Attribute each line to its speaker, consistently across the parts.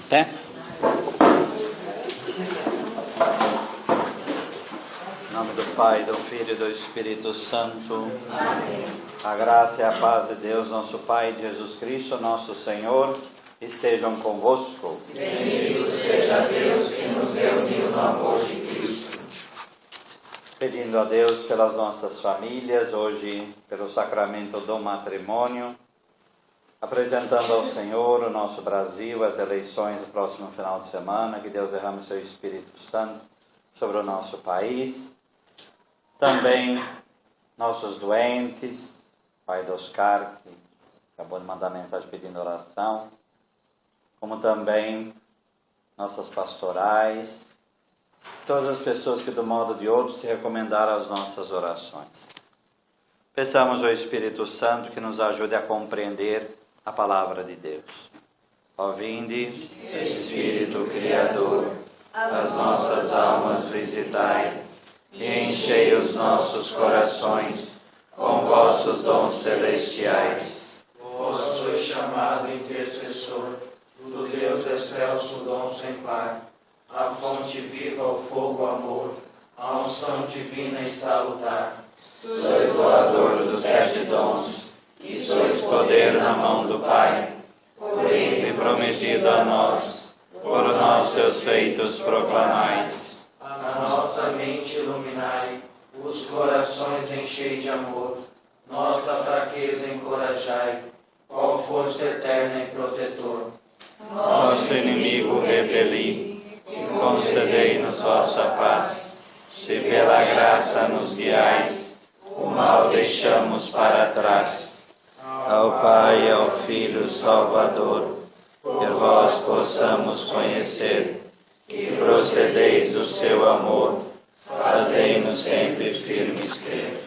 Speaker 1: pé. Em nome do Pai, do Filho e do Espírito Santo.
Speaker 2: Amém.
Speaker 1: A graça e a paz de Deus, nosso Pai, de Jesus Cristo, nosso Senhor, estejam convosco.
Speaker 2: Bendito seja Deus que nos reuniu no amor de Cristo.
Speaker 1: Pedindo a Deus pelas nossas famílias, hoje pelo sacramento do matrimônio, apresentando ao Senhor o nosso Brasil, as eleições do próximo final de semana, que Deus derrame seu Espírito Santo sobre o nosso país. Também nossos doentes, pai do Oscar, que acabou de mandar mensagem pedindo oração, como também nossas pastorais, todas as pessoas que, do modo ou de outro, se recomendaram às nossas orações. Peçamos ao Espírito Santo que nos ajude a compreender a palavra de Deus. Ó vinde, Espírito Criador, as nossas almas visitai, e enchei os nossos corações com vossos dons celestiais.
Speaker 3: Vós sois chamado intercessor, do Deus excelso dom sem par, a fonte viva, o fogo, o amor, a unção divina e salutar.
Speaker 1: Sois doador dos 7 dons, e sois poder na mão do Pai, porém prometido a nós, por nós seus feitos proclamais.
Speaker 3: A nossa mente iluminai, os corações enchei de amor, nossa fraqueza encorajai, qual força eterna e protetor.
Speaker 1: Nosso inimigo repeli, e concedei-nos vossa paz. Se pela graça nos guiais, o mal deixamos para trás. Ao Pai e ao Filho Salvador, que vós possamos conhecer, e procedeis do seu amor, fazei-nos sempre firmes crer.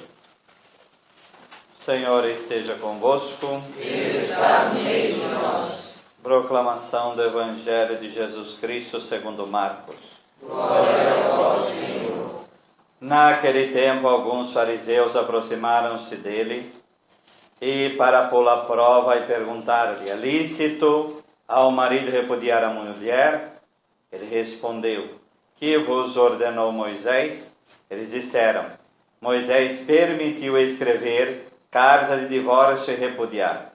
Speaker 1: Senhor esteja convosco.
Speaker 2: Ele está no meio de nós.
Speaker 1: Proclamação do Evangelho de Jesus Cristo segundo Marcos.
Speaker 2: Glória a vós, Senhor.
Speaker 1: Naquele tempo, alguns fariseus aproximaram-se dele e, para pô-lo à prova, e perguntaram-lhe: é lícito ao marido repudiar a mulher? Ele respondeu: que vos ordenou Moisés? Eles disseram: Moisés permitiu escrever carta de divórcio e repudiar.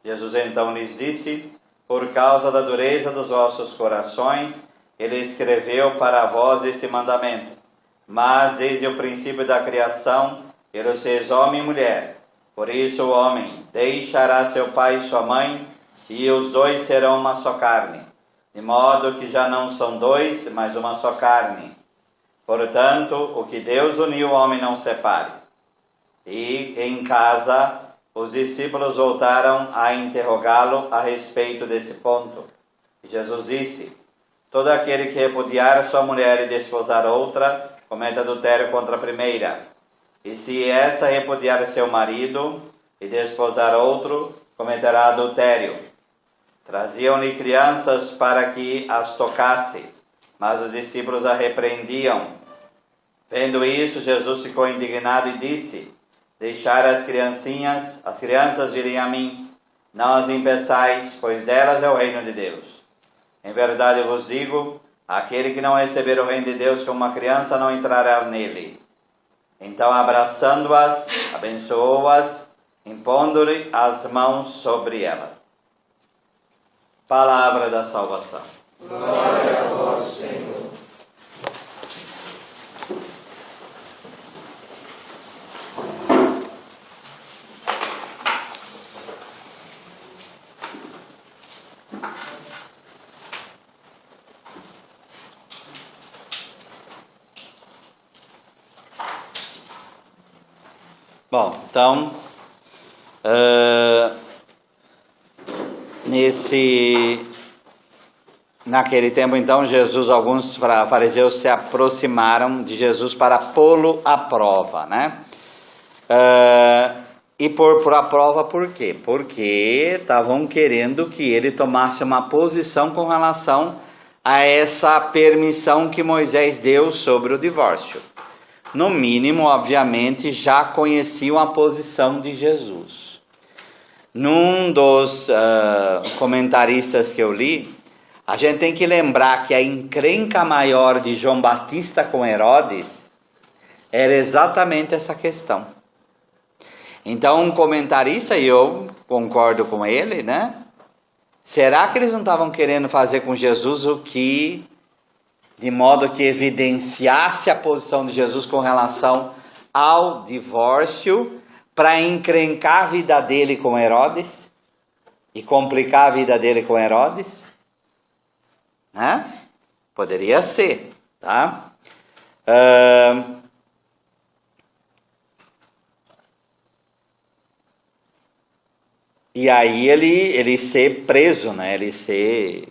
Speaker 1: Jesus então lhes disse: por causa da dureza dos vossos corações, ele escreveu para vós este mandamento. Mas desde o princípio da criação, ele os fez homem e mulher. Por isso o homem deixará seu pai e sua mãe, e os dois serão uma só carne. De modo que já não são dois, mas uma só carne. Portanto, o que Deus uniu, o homem não separe. E em casa, os discípulos voltaram a interrogá-lo a respeito desse ponto. E Jesus disse: todo aquele que repudiar sua mulher e desposar outra, comete adultério contra a primeira. E se essa repudiar seu marido e desposar outro, cometerá adultério. Traziam-lhe crianças para que as tocasse, mas os discípulos a repreendiam. Vendo isso, Jesus ficou indignado e disse: deixai as crianças virem a mim, não as impeçais, pois delas é o reino de Deus. Em verdade vos digo, aquele que não receber o reino de Deus como uma criança não entrará nele. Então, abraçando-as, abençoou-as, impondo-lhe as mãos sobre elas. Palavra da salvação.
Speaker 2: Glória a vós, Senhor.
Speaker 1: Bom, então, naquele tempo, então, alguns fariseus se aproximaram de Jesus para pô-lo à prova, né? E por a prova, por quê? Porque estavam querendo que ele tomasse uma posição com relação a essa permissão que Moisés deu sobre o divórcio. No mínimo, obviamente, já conheciam a posição de Jesus. Num dos comentaristas que eu li, a gente tem que lembrar que a encrenca maior de João Batista com Herodes era exatamente essa questão. Então, um comentarista, e eu concordo com ele, né? Será que eles não estavam querendo fazer com Jesus o que, de modo que evidenciasse a posição de Jesus com relação ao divórcio, para encrencar a vida dele com Herodes e complicar a vida dele com Herodes? Né? Poderia ser, tá? E aí ele ser preso, né? Ele ser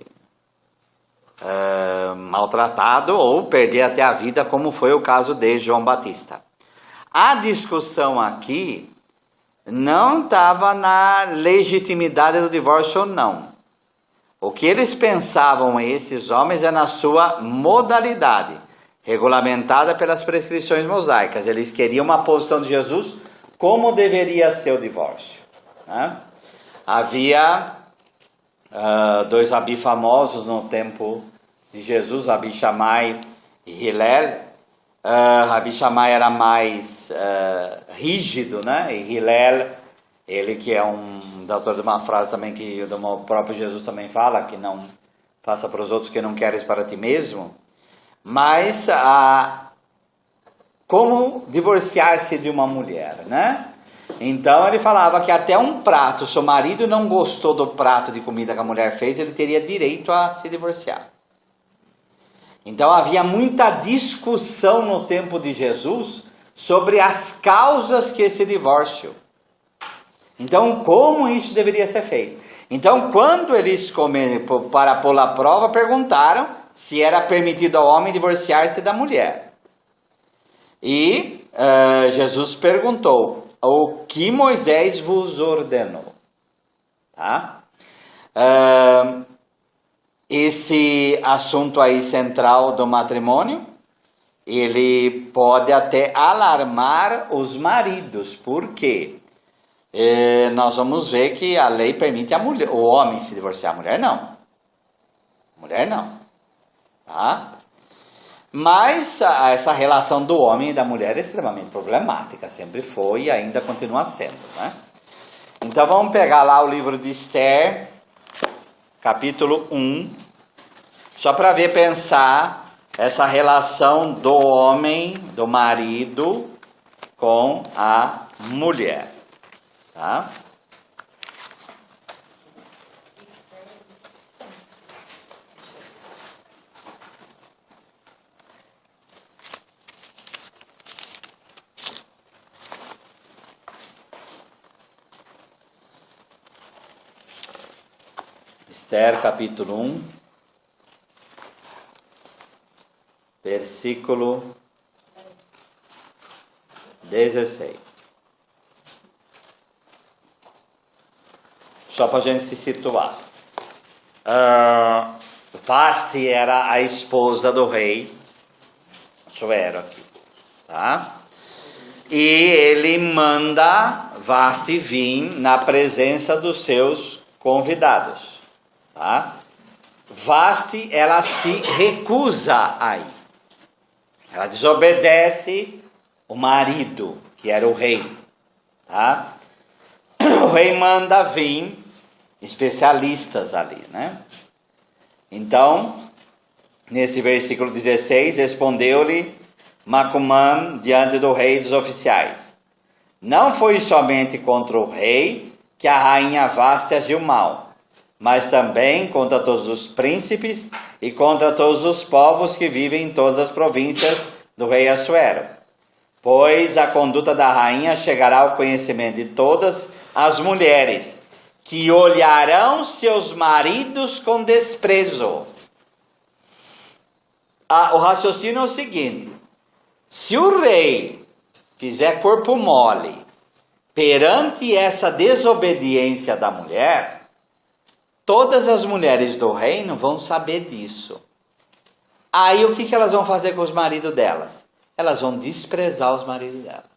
Speaker 1: maltratado ou perder até a vida, como foi o caso de João Batista. A discussão aqui não estava na legitimidade do divórcio ou não. O que eles pensavam, esses homens, é na sua modalidade, regulamentada pelas prescrições mosaicas. Eles queriam uma posição de Jesus como deveria ser o divórcio, né? Havia dois rabi famosos no tempo de Jesus, Rabi Shammai e Hillel. Rabi Shammai era mais rígido, né? E Hillel, ele que é um autor de uma frase também que o próprio Jesus também fala, que não faça para os outros o que não queres para ti mesmo. Mas como divorciar-se de uma mulher, né? Então ele falava que até um prato, se o marido não gostou do prato de comida que a mulher fez, ele teria direito a se divorciar. Então havia muita discussão no tempo de Jesus sobre as causas que esse divórcio. Então como isso deveria ser feito? Então quando eles, para pôr a prova, perguntaram se era permitido ao homem divorciar-se da mulher. E Jesus perguntou: o que Moisés vos ordenou? Tá? Esse assunto aí central do matrimônio, ele pode até alarmar os maridos, porque nós vamos ver que a lei permite o homem se divorciar, a mulher não. Mulher não. Tá? Mas essa relação do homem e da mulher é extremamente problemática, sempre foi e ainda continua sendo, né? Então vamos pegar lá o livro de Esther, capítulo 1, só para pensar essa relação do homem, do marido, com a mulher, tá? Esther, capítulo 1, versículo 16. Só para a gente se situar. Vasti era a esposa do rei Assuero aqui, tá? E ele manda Vasti vir na presença dos seus convidados. Tá? Vasti, ela se recusa a ir. Ela desobedece o marido, que era o rei. Tá? O rei manda vir especialistas ali, né? Então, nesse versículo 16, respondeu-lhe Macumã diante do rei e dos oficiais: não foi somente contra o rei que a rainha Vasti agiu mal, mas também contra todos os príncipes e contra todos os povos que vivem em todas as províncias do rei Assuero. Pois a conduta da rainha chegará ao conhecimento de todas as mulheres, que olharão seus maridos com desprezo. O raciocínio é o seguinte: se o rei fizer corpo mole perante essa desobediência da mulher, todas as mulheres do reino vão saber disso. Aí o que elas vão fazer com os maridos delas? Elas vão desprezar os maridos delas.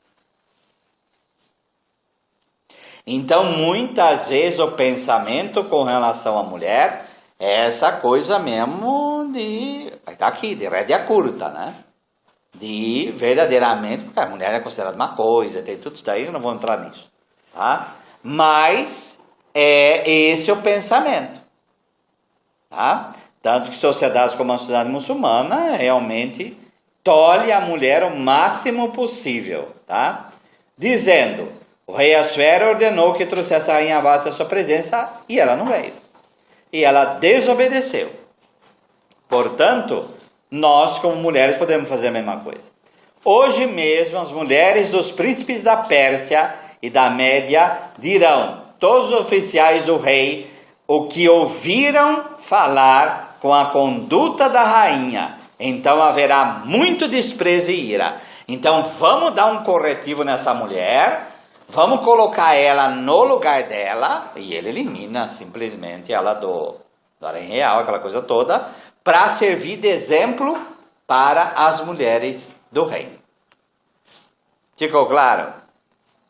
Speaker 1: Então, muitas vezes o pensamento com relação à mulher é essa coisa mesmo tá aqui, de rédea curta, né? De verdadeiramente, porque a mulher é considerada uma coisa, tem tudo isso daí, eu não vou entrar nisso, tá? Mas esse é o pensamento, tá? Tanto que sociedades como a sociedade muçulmana realmente tolhe a mulher o máximo possível, tá? Dizendo, o rei Assuero ordenou que trouxesse a rainha Vasta à sua presença e ela não veio. E ela desobedeceu. Portanto, nós como mulheres podemos fazer a mesma coisa. Hoje mesmo as mulheres dos príncipes da Pérsia e da Média dirão, todos os oficiais do rei, o que ouviram falar com a conduta da rainha. Então haverá muito desprezo e ira. Então vamos dar um corretivo nessa mulher, vamos colocar ela no lugar dela, e ele elimina simplesmente ela do harém real, aquela coisa toda, para servir de exemplo para as mulheres do reino. Ficou claro?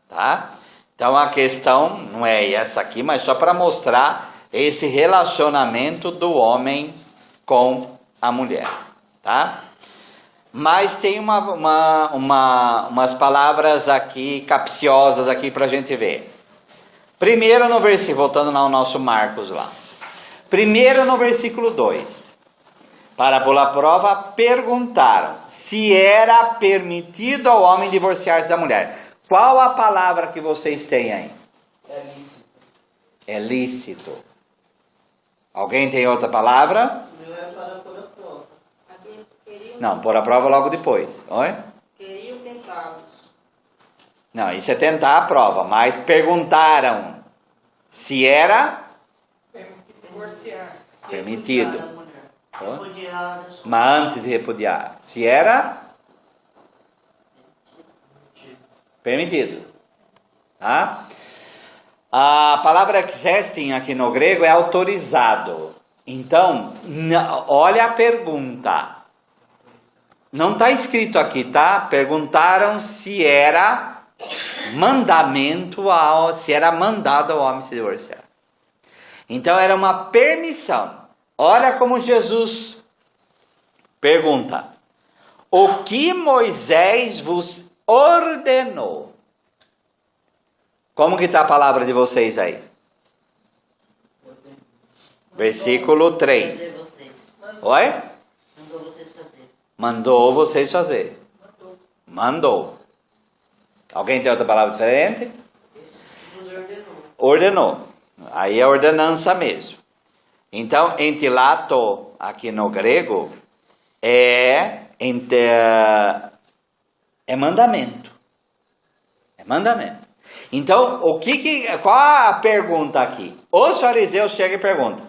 Speaker 1: Tá? Então a questão não é essa aqui, mas só para mostrar esse relacionamento do homem com a mulher, tá? Mas tem umas palavras aqui capciosas aqui para a gente ver. Primeiro no versículo, voltando lá ao nosso Marcos lá. Primeiro no versículo 2. Para pôr a prova, perguntaram se era permitido ao homem divorciar-se da mulher. Qual a palavra que vocês têm aí?
Speaker 3: É lícito.
Speaker 1: É lícito. Alguém tem outra palavra?
Speaker 2: O meu é para pôr a prova.
Speaker 1: Não, pôr a prova logo depois. Oi?
Speaker 2: Queriam tentá-los.
Speaker 1: Não, isso é tentar a prova, mas perguntaram se era
Speaker 2: Divorciar.
Speaker 1: permitido.
Speaker 2: Repudiar a mulher.
Speaker 1: Hã?
Speaker 2: Repudiar a sua-
Speaker 1: Mas antes de repudiar, se era permitido. Tá? A palavra exestin aqui no grego é autorizado. Então, olha a pergunta. Não está escrito aqui, tá? Perguntaram se era mandamento, se era mandado ao homem se divorciar. Então era uma permissão. Olha como Jesus pergunta: o que Moisés vos ordenou? Como que está a palavra de vocês aí? Versículo 3.
Speaker 4: Fazer vocês.
Speaker 1: Oi?
Speaker 4: Mandou vocês fazer.
Speaker 1: Mandou vocês fazer. Mandou. Alguém tem outra palavra diferente?
Speaker 2: Vos ordenou.
Speaker 1: Ordenou. Aí é ordenança mesmo. Então, entilato, aqui no grego, é mandamento. É mandamento. Então, qual a pergunta aqui? Os fariseus chegam e perguntam: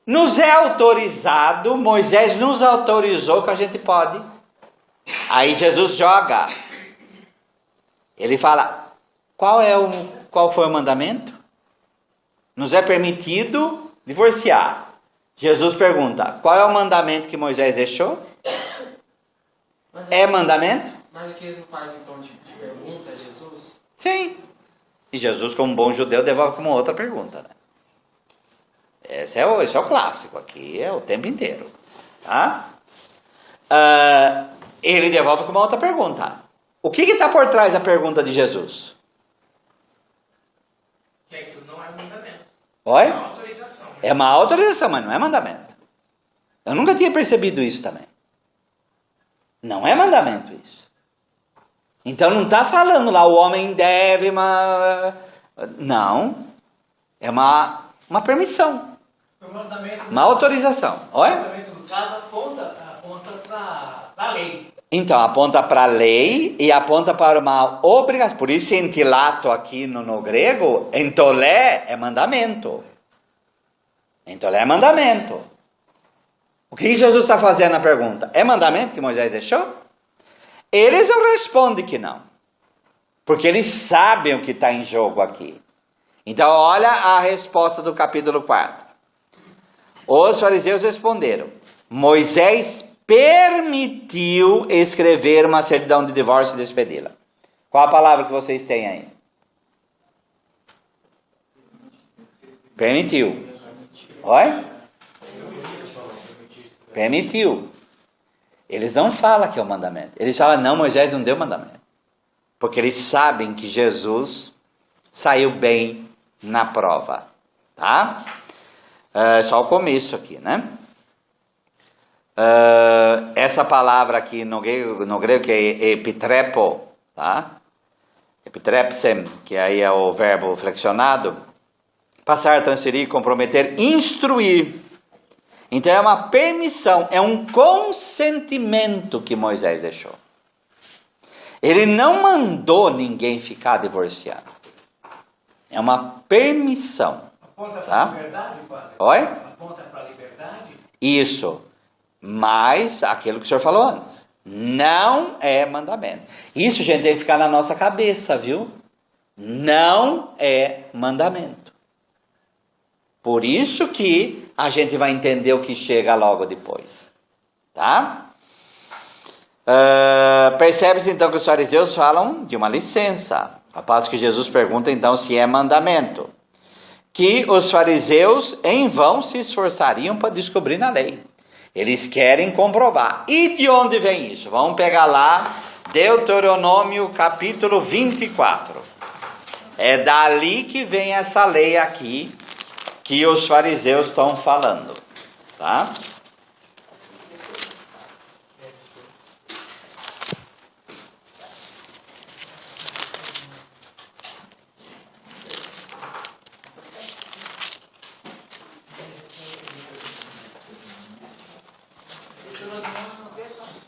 Speaker 1: nos é autorizado, Moisés nos autorizou que a gente pode. Aí Jesus joga. Ele fala: qual foi o mandamento? Nos é permitido divorciar. Jesus pergunta: qual é o mandamento que Moisés deixou? É mandamento?
Speaker 3: Mas aqui eles não fazem então de pergunta a Jesus?
Speaker 1: Sim. E Jesus, como um bom judeu, devolve como outra pergunta, né? Esse é o clássico, aqui é o tempo inteiro. Tá? Ele devolve com uma outra pergunta. O que está por trás da pergunta de Jesus?
Speaker 3: Que aquilo não é mandamento.
Speaker 1: Oi?
Speaker 3: É uma autorização.
Speaker 1: É uma autorização, mas não é mandamento. Eu nunca tinha percebido isso também. Não é mandamento isso. Então não está falando lá o homem deve, não. É uma permissão.
Speaker 3: O mandamento,
Speaker 1: Uma autorização. Oi?
Speaker 3: o mandamento, no caso, aponta para a lei.
Speaker 1: Então, aponta para a lei e aponta para uma obrigação. Por isso, entilato aqui no grego, entolé é mandamento. Entolé é mandamento. O que Jesus está fazendo na pergunta? É mandamento que Moisés deixou? Eles não respondem que não. Porque eles sabem o que está em jogo aqui. Então, olha a resposta do capítulo 4. Os fariseus responderam: Moisés permitiu escrever uma certidão de divórcio e despedi-la. Qual a palavra que vocês têm aí? Permitiu. Oi? Permitiu. Eles não falam que é um mandamento. Eles falam, não, Moisés não deu mandamento. Porque eles sabem que Jesus saiu bem na prova. Tá? Só o começo aqui, né? Essa palavra aqui no grego que é epitrepo, tá? Epitrepsem, que aí é o verbo flexionado, passar, transferir, comprometer, instruir. Então é uma permissão, é um consentimento que Moisés deixou. Ele não mandou ninguém ficar divorciado. É uma permissão.
Speaker 5: Aponta para
Speaker 1: Tá?
Speaker 5: a liberdade, padre?
Speaker 1: Oi?
Speaker 5: Aponta para a liberdade?
Speaker 1: Isso. Mas aquilo que o senhor falou antes. Não é mandamento. Isso, gente, tem que ficar na nossa cabeça, viu? Não é mandamento. Por isso que a gente vai entender o que chega logo depois. Tá? Percebe-se então que os fariseus falam de uma licença. Após que Jesus pergunta então se é mandamento. Que os fariseus em vão se esforçariam para descobrir na lei. Eles querem comprovar. E de onde vem isso? Vamos pegar lá Deuteronômio capítulo 24. É dali que vem essa lei aqui que os fariseus estão falando. Tá?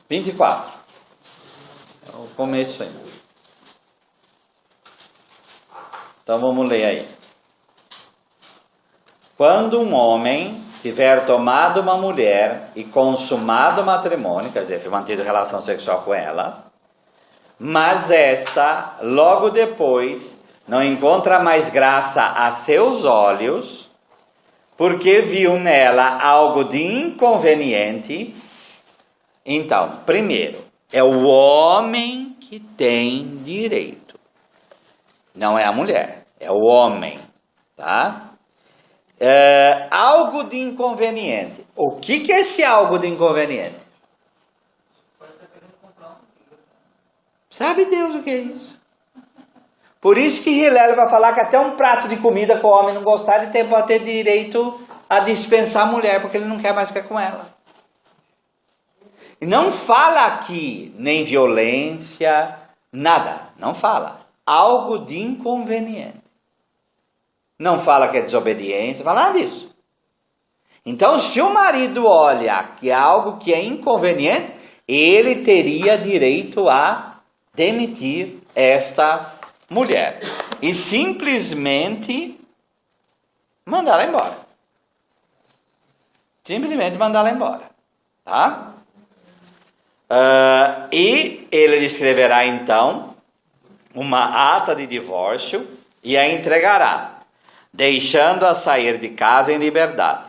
Speaker 1: Vinte e quatro. É o começo aí. Então vamos ler aí. Quando um homem tiver tomado uma mulher e consumado o matrimônio, quer dizer, mantido relação sexual com ela, mas esta, logo depois, não encontra mais graça a seus olhos, porque viu nela algo de inconveniente. Então, primeiro, é o homem que tem direito. Não é a mulher, é o homem, tá? Algo de inconveniente. O que é esse algo de inconveniente? Sabe Deus o que é isso? Por isso que Hillel vai falar que até um prato de comida que o homem não gostar, ele pode ter direito a dispensar a mulher, porque ele não quer mais ficar com ela. E não fala aqui nem violência, nada. Não fala. Algo de inconveniente. Não fala que é desobediência, fala nada disso. Então, se o marido olha que é algo que é inconveniente, ele teria direito a demitir esta mulher. E simplesmente mandá-la embora. Simplesmente mandá-la embora. Tá? E ele escreverá então uma ata de divórcio e a entregará, deixando-a sair de casa em liberdade.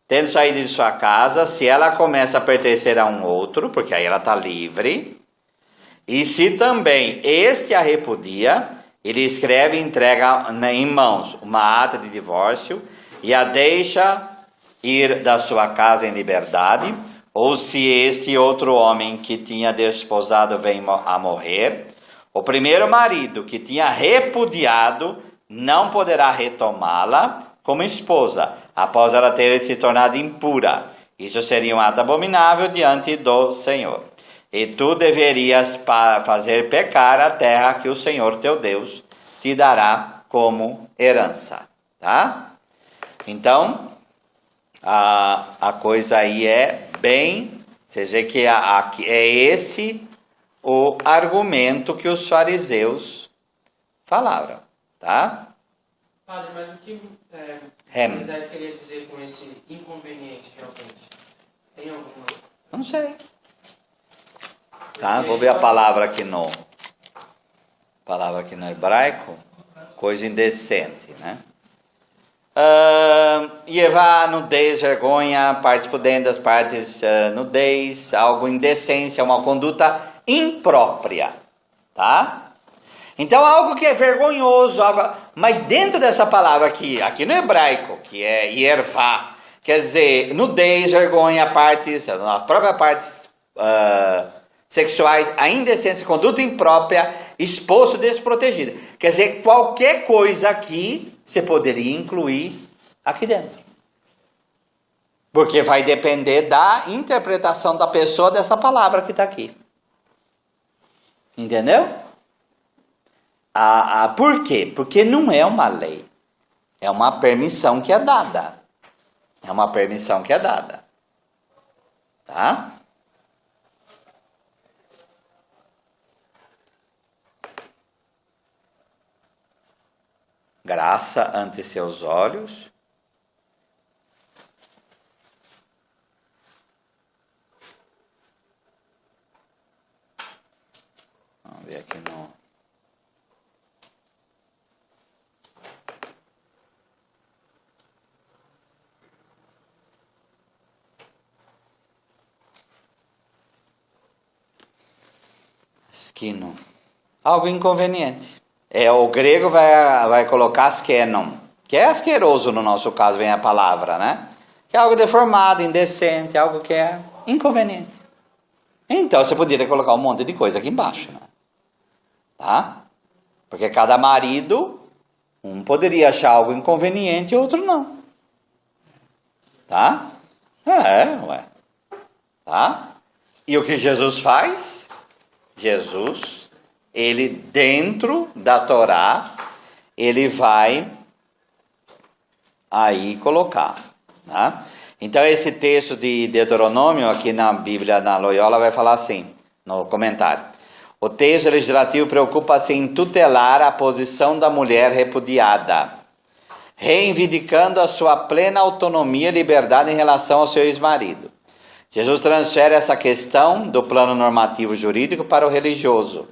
Speaker 1: Tendo saído de sua casa, se ela começa a pertencer a um outro, porque aí ela está livre, e se também este a repudia, ele escreve e entrega em mãos uma ata de divórcio e a deixa ir da sua casa em liberdade. Ou se este outro homem que tinha desposado vem a morrer, o primeiro marido que tinha repudiado não poderá retomá-la como esposa, após ela ter se tornado impura. Isso seria um ato abominável diante do Senhor. E tu deverias fazer pecar a terra que o Senhor teu Deus te dará como herança. Tá? Então, a coisa aí é bem, você vê que é esse o argumento que os fariseus falaram, tá?
Speaker 3: Padre, mas o que Moisés queria dizer com esse inconveniente realmente? Tem alguma?
Speaker 1: Não sei. Tá, vou ver a palavra aqui no hebraico, coisa indecente, né? Levar nudez, vergonha, partes pudendas, partes nudez, algo indecência, uma conduta imprópria, tá? Então algo que é vergonhoso, mas dentro dessa palavra aqui no hebraico, que é yervá, Quer dizer, nudez, vergonha, as próprias partes sexuais, a indecência, conduta imprópria, exposto, desprotegido. Quer dizer, qualquer coisa aqui, você poderia incluir aqui dentro. Porque vai depender da interpretação da pessoa dessa palavra que está aqui. Entendeu? Por quê? Porque não é uma lei. É uma permissão que é dada. É uma permissão que é dada. Tá? Graça ante seus olhos. Vamos ver aqui no... Esquino. Algo inconveniente. O grego vai colocar askenon, que é asqueroso no nosso caso, vem a palavra, né? Que é algo deformado, indecente, algo que é inconveniente. Então você poderia colocar um monte de coisa aqui embaixo, né? Tá? Porque cada marido, um poderia achar algo inconveniente e outro não. Tá? Ué. Tá? E o que Jesus faz? Jesus, ele dentro da Torá, ele vai aí colocar, tá? Então esse texto de Deuteronômio aqui na Bíblia, na Loyola, vai falar assim, no comentário: o texto legislativo preocupa-se em tutelar a posição da mulher repudiada, reivindicando a sua plena autonomia e liberdade em relação ao seu ex-marido. Jesus transfere essa questão do plano normativo jurídico para o religioso.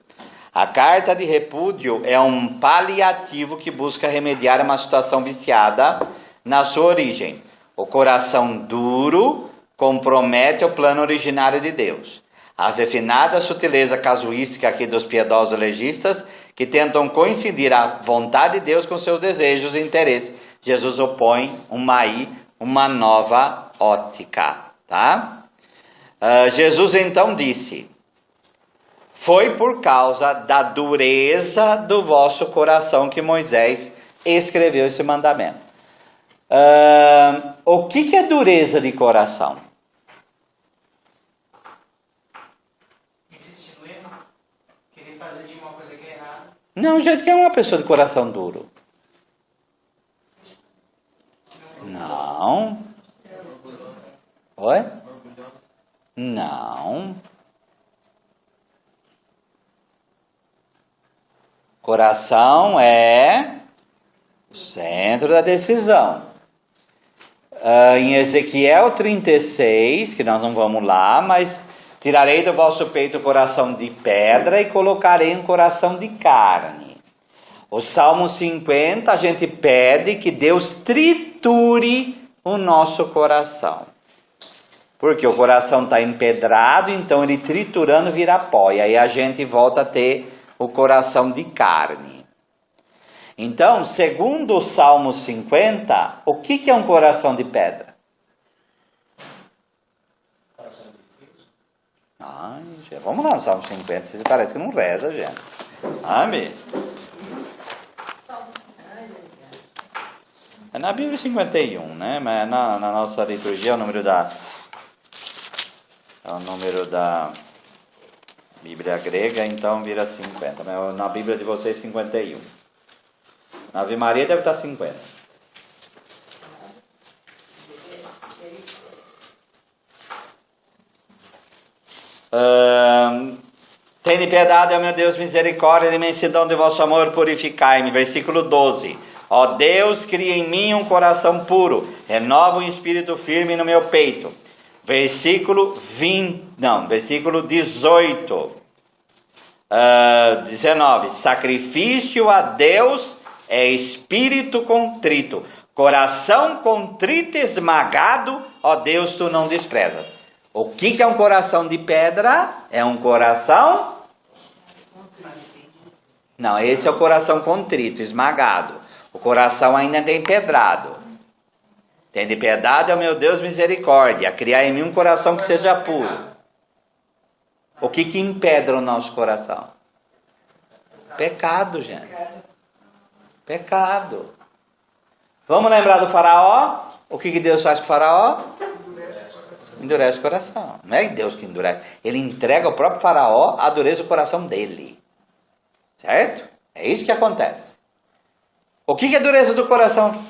Speaker 1: A carta de repúdio é um paliativo que busca remediar uma situação viciada na sua origem. O coração duro compromete o plano originário de Deus. As refinadas sutileza casuística aqui dos piedosos legistas que tentam coincidir a vontade de Deus com seus desejos e interesses. Jesus opõe uma nova ótica, tá? Jesus então disse: foi por causa da dureza do vosso coração que Moisés escreveu esse mandamento. O que é dureza de coração?
Speaker 5: Insistir no erro, querer fazer de uma coisa que é errada.
Speaker 1: Não, gente, que é uma pessoa de coração duro. Não. Oi? Não. Coração é o centro da decisão. Em Ezequiel 36, que nós não vamos lá, mas tirarei do vosso peito o coração de pedra e colocarei um coração de carne. O Salmo 50, a gente pede que Deus triture o nosso coração. Porque o coração está empedrado, então ele triturando vira pó. E aí a gente volta a ter o coração de carne. Então, segundo o Salmo 50, o que é um coração de pedra? Ai, gente, vamos lá no Salmo 50, você parece que não reza, gente. Amém. É na Bíblia 51, né? Mas na nossa liturgia é o número da Bíblia grega, então vira 50. Mas na Bíblia de vocês 51. Na Ave Maria deve estar 50. Tende piedade, ó meu Deus, misericórdia e imensidão de vosso amor, purificai-me. Versículo 12. Ó Deus, cria em mim um coração puro, renova um espírito firme no meu peito. Versículo 18. 19. Sacrifício a Deus é espírito contrito, coração contrito e esmagado, ó Deus, tu não desprezas. O que é um coração de pedra? É um coração... Não, esse é o coração contrito, esmagado. O coração ainda é empedrado. Tende piedade, ó meu Deus, misericórdia. Criar em mim um coração que seja puro. O que impedra o nosso coração? Pecado, gente. Pecado. Vamos lembrar do faraó? O que Deus faz com o faraó? Endurece o coração. Não é Deus que endurece. Ele entrega ao próprio faraó a dureza do coração dele. Certo? É isso que acontece. O que é dureza do coração?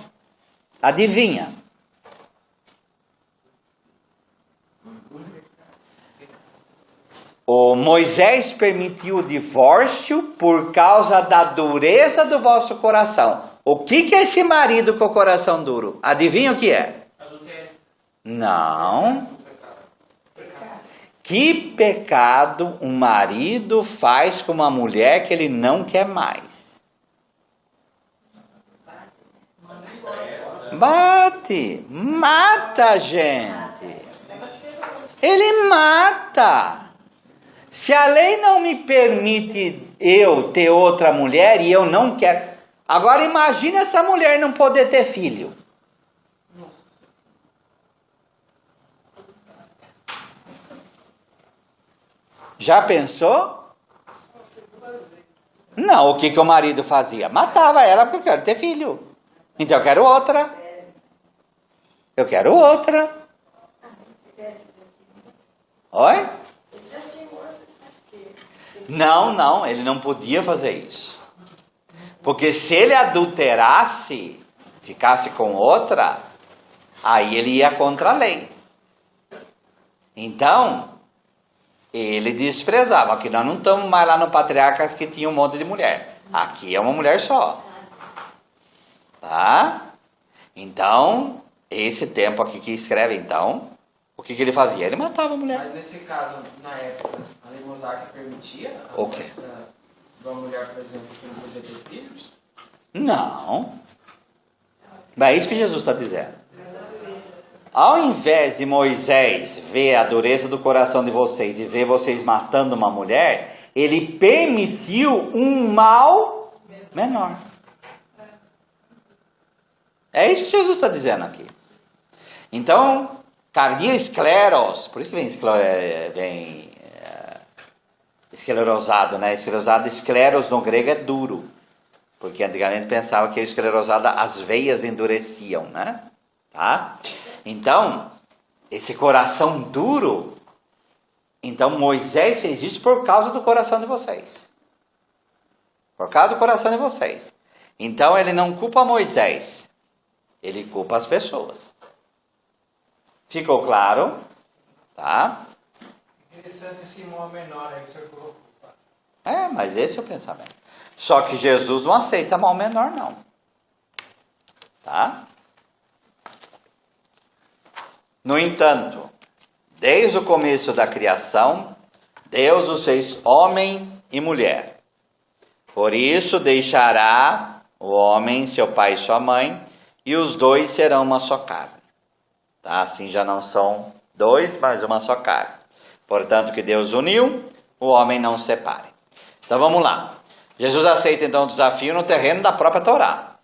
Speaker 1: Adivinha? O Moisés permitiu o divórcio por causa da dureza do vosso coração. O que é esse marido com o coração duro? Adivinha o que é?
Speaker 5: Adultério.
Speaker 1: Não. Que pecado um marido faz com uma mulher que ele não quer mais? Bate, mata a gente. Ele mata. Se a lei não me permite eu ter outra mulher e eu não quero. Agora imagine essa mulher não poder ter filho. Já pensou? Não, o que o marido fazia? Matava ela porque eu quero ter filho. Então eu quero outra. Eu quero outra. Oi? Não, ele não podia fazer isso. Porque se ele adulterasse, ficasse com outra, aí ele ia contra a lei. Então, ele desprezava. Aqui nós não estamos mais lá no Patriarcas que tinha um monte de mulher. Aqui é uma mulher só. Tá? Então, esse tempo aqui que escreve, então, o que ele fazia? Ele matava a mulher.
Speaker 3: Mas nesse caso, na época, a lei mosaica permitia
Speaker 1: O quê?
Speaker 3: de uma mulher, por exemplo, que não podia ter filhos?
Speaker 1: Não. Mas é isso que Jesus está dizendo. Ao invés de Moisés ver a dureza do coração de vocês e ver vocês matando uma mulher, ele permitiu um mal menor. É isso que Jesus está dizendo aqui. Então, cardia escleros, por isso que vem esclerosado, né? Escleros no grego é duro. Porque antigamente pensava que a esclerosada as veias endureciam, né? Tá? Então, esse coração duro, então Moisés fez isso por causa do coração de vocês. Por causa do coração de vocês. Então ele não culpa Moisés, ele culpa as pessoas. Ficou claro? Tá?
Speaker 5: Interessante esse mal menor aí que o senhor colocou.
Speaker 1: Mas esse é o pensamento. Só que Jesus não aceita mal menor, não. Tá? No entanto, desde o começo da criação, Deus os fez homem e mulher. Por isso deixará o homem, seu pai e sua mãe, e os dois serão uma só carne. Tá? Assim já não são dois, mas uma só carne. Portanto, que Deus uniu, o homem não separe. Então vamos lá. Jesus aceita então o desafio no terreno da própria Torá.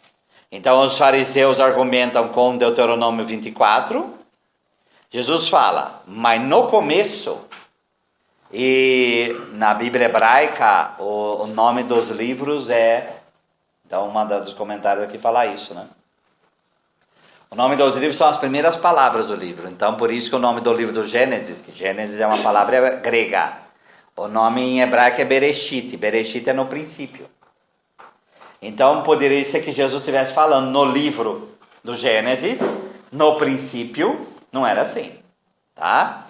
Speaker 1: Então os fariseus argumentam com Deuteronômio 24. Jesus fala, mas no começo, e na Bíblia hebraica, o nome dos livros é, então uma dos comentários aqui fala isso, né? O nome dos livros são as primeiras palavras do livro, então por isso que o nome do livro do Gênesis, que Gênesis é uma palavra grega, o nome em hebraico é Bereshit, Bereshit é no princípio. Então poderia ser que Jesus estivesse falando no livro do Gênesis, no princípio, não era assim, tá?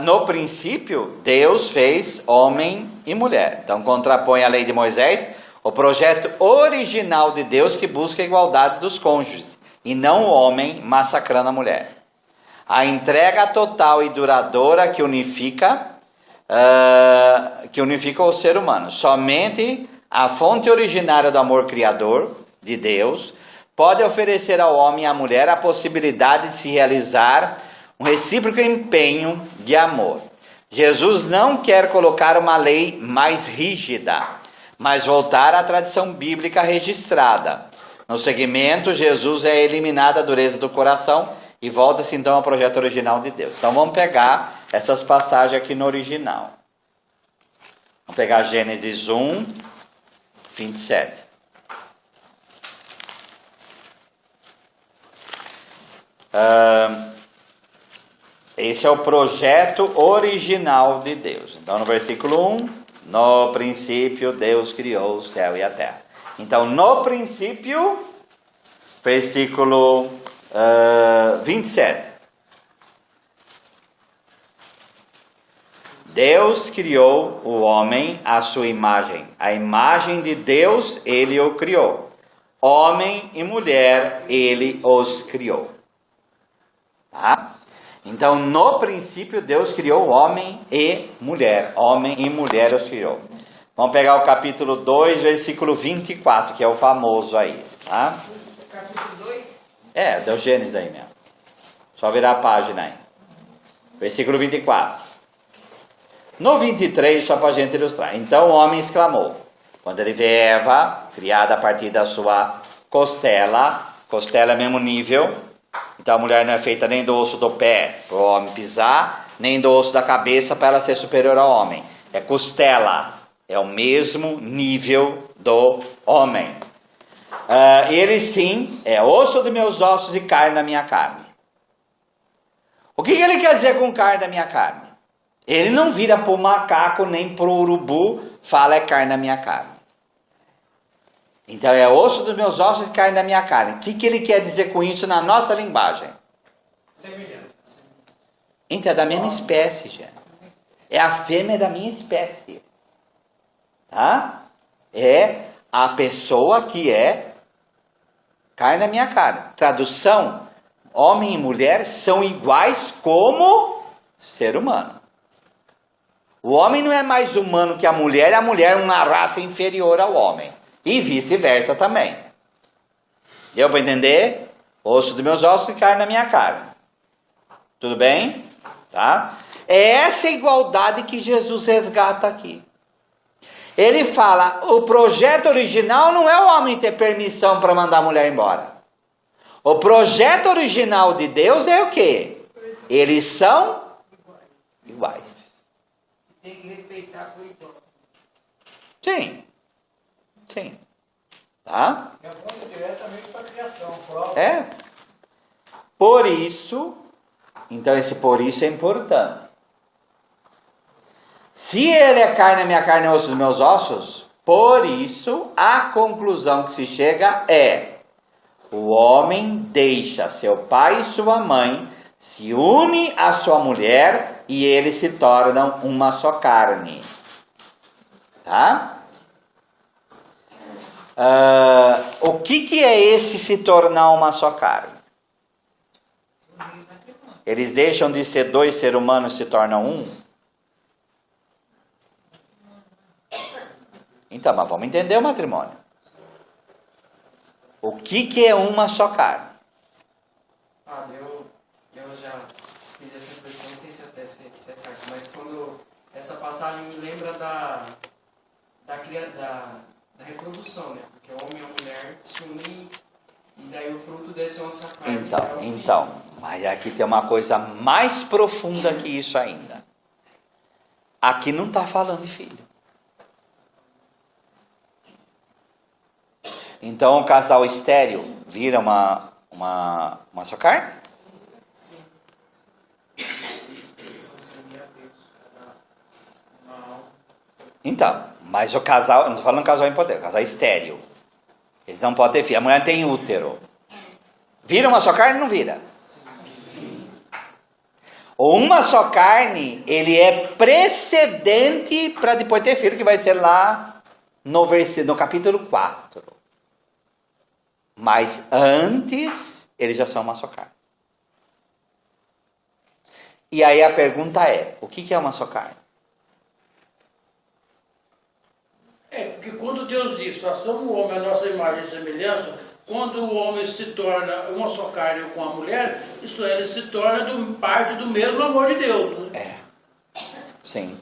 Speaker 1: No princípio, Deus fez homem e mulher. Então contrapõe a lei de Moisés, o projeto original de Deus que busca a igualdade dos cônjuges, e não o homem massacrando a mulher. A entrega total e duradoura que unifica o ser humano. Somente a fonte originária do amor criador de Deus pode oferecer ao homem e à mulher a possibilidade de se realizar um recíproco empenho de amor. Jesus não quer colocar uma lei mais rígida, mas voltar à tradição bíblica registrada, No segmento, Jesus é eliminado a dureza do coração e volta-se então ao projeto original de Deus. Então vamos pegar essas passagens aqui no original. Vamos pegar Gênesis 1, 27. Esse é o projeto original de Deus. Então no versículo 1, no princípio Deus criou o céu e a terra. Então no princípio, versículo 27. Deus criou o homem à sua imagem. A imagem de Deus, Ele o criou. Homem e mulher, Ele os criou. Tá? Então, no princípio, Deus criou homem e mulher. Homem e mulher os criou. Vamos pegar o capítulo 2, versículo 24, que é o famoso aí. Tá?
Speaker 5: Capítulo 2?
Speaker 1: É, deu Gênesis aí mesmo. Só virar a página aí. Versículo 24. No 23, só para a gente ilustrar. Então o homem exclamou. Quando ele vê Eva, criada a partir da sua costela é mesmo nível. Então a mulher não é feita nem do osso do pé para o homem pisar, nem do osso da cabeça para ela ser superior ao homem. É costela, é o mesmo nível do homem. Ele sim é osso dos meus ossos e carne da minha carne. O que ele quer dizer com carne da minha carne? Ele não vira para o macaco nem para o urubu, fala é carne da minha carne. Então é osso dos meus ossos e carne da minha carne. O que ele quer dizer com isso na nossa linguagem?
Speaker 5: Semelhança.
Speaker 1: Então é da mesma espécie, gente. É a fêmea da minha espécie. Tá? É a pessoa que é carne da minha carne. Tradução, homem e mulher são iguais como ser humano. O homem não é mais humano que a mulher é uma raça inferior ao homem. E vice-versa também. Deu para entender? Osso dos meus ossos e carne da minha carne. Tudo bem? Tá? É essa igualdade que Jesus resgata aqui. Ele fala, o projeto original não é o homem ter permissão para mandar a mulher embora. O projeto original de Deus é o quê? Eles são iguais.
Speaker 5: Tem que respeitar o igual.
Speaker 1: Sim. Sim. Tá?
Speaker 5: É muito diretamente para a criação. Prova.
Speaker 1: É. Por isso, então esse por isso é importante. Se ele é carne, a minha carne é osso dos meus ossos, por isso a conclusão que se chega é: o homem deixa seu pai e sua mãe, se une à sua mulher e eles se tornam uma só carne. Tá? O que é esse se tornar uma só carne? Eles deixam de ser dois seres humanos e se tornam um? Então, mas vamos entender o matrimônio. O que é uma só carne?
Speaker 3: Eu já fiz essa reflexão, não sei se até é certo, mas quando essa passagem me lembra da reprodução, né? Porque o homem e a mulher se unem e daí o fruto desse é uma só carne.
Speaker 1: Então, mas aqui tem uma coisa mais profunda que isso ainda. Aqui não está falando de filho. Então o casal estéril vira uma só carne? Então, mas o casal, não estou falando casal em poder, casal estéril. Eles não podem ter filho. A mulher tem útero. Vira uma só carne ou não vira? Ou uma só carne, ele é precedente para depois ter filho, que vai ser lá no capítulo 4. Mas antes, eles já são uma só carne. E aí a pergunta é, o que é uma só carne?
Speaker 6: Porque quando Deus diz, façamos o homem a nossa imagem e semelhança, quando o homem se torna uma só carne com a mulher, isso ele se torna parte do mesmo amor de Deus. Né?
Speaker 1: Sim.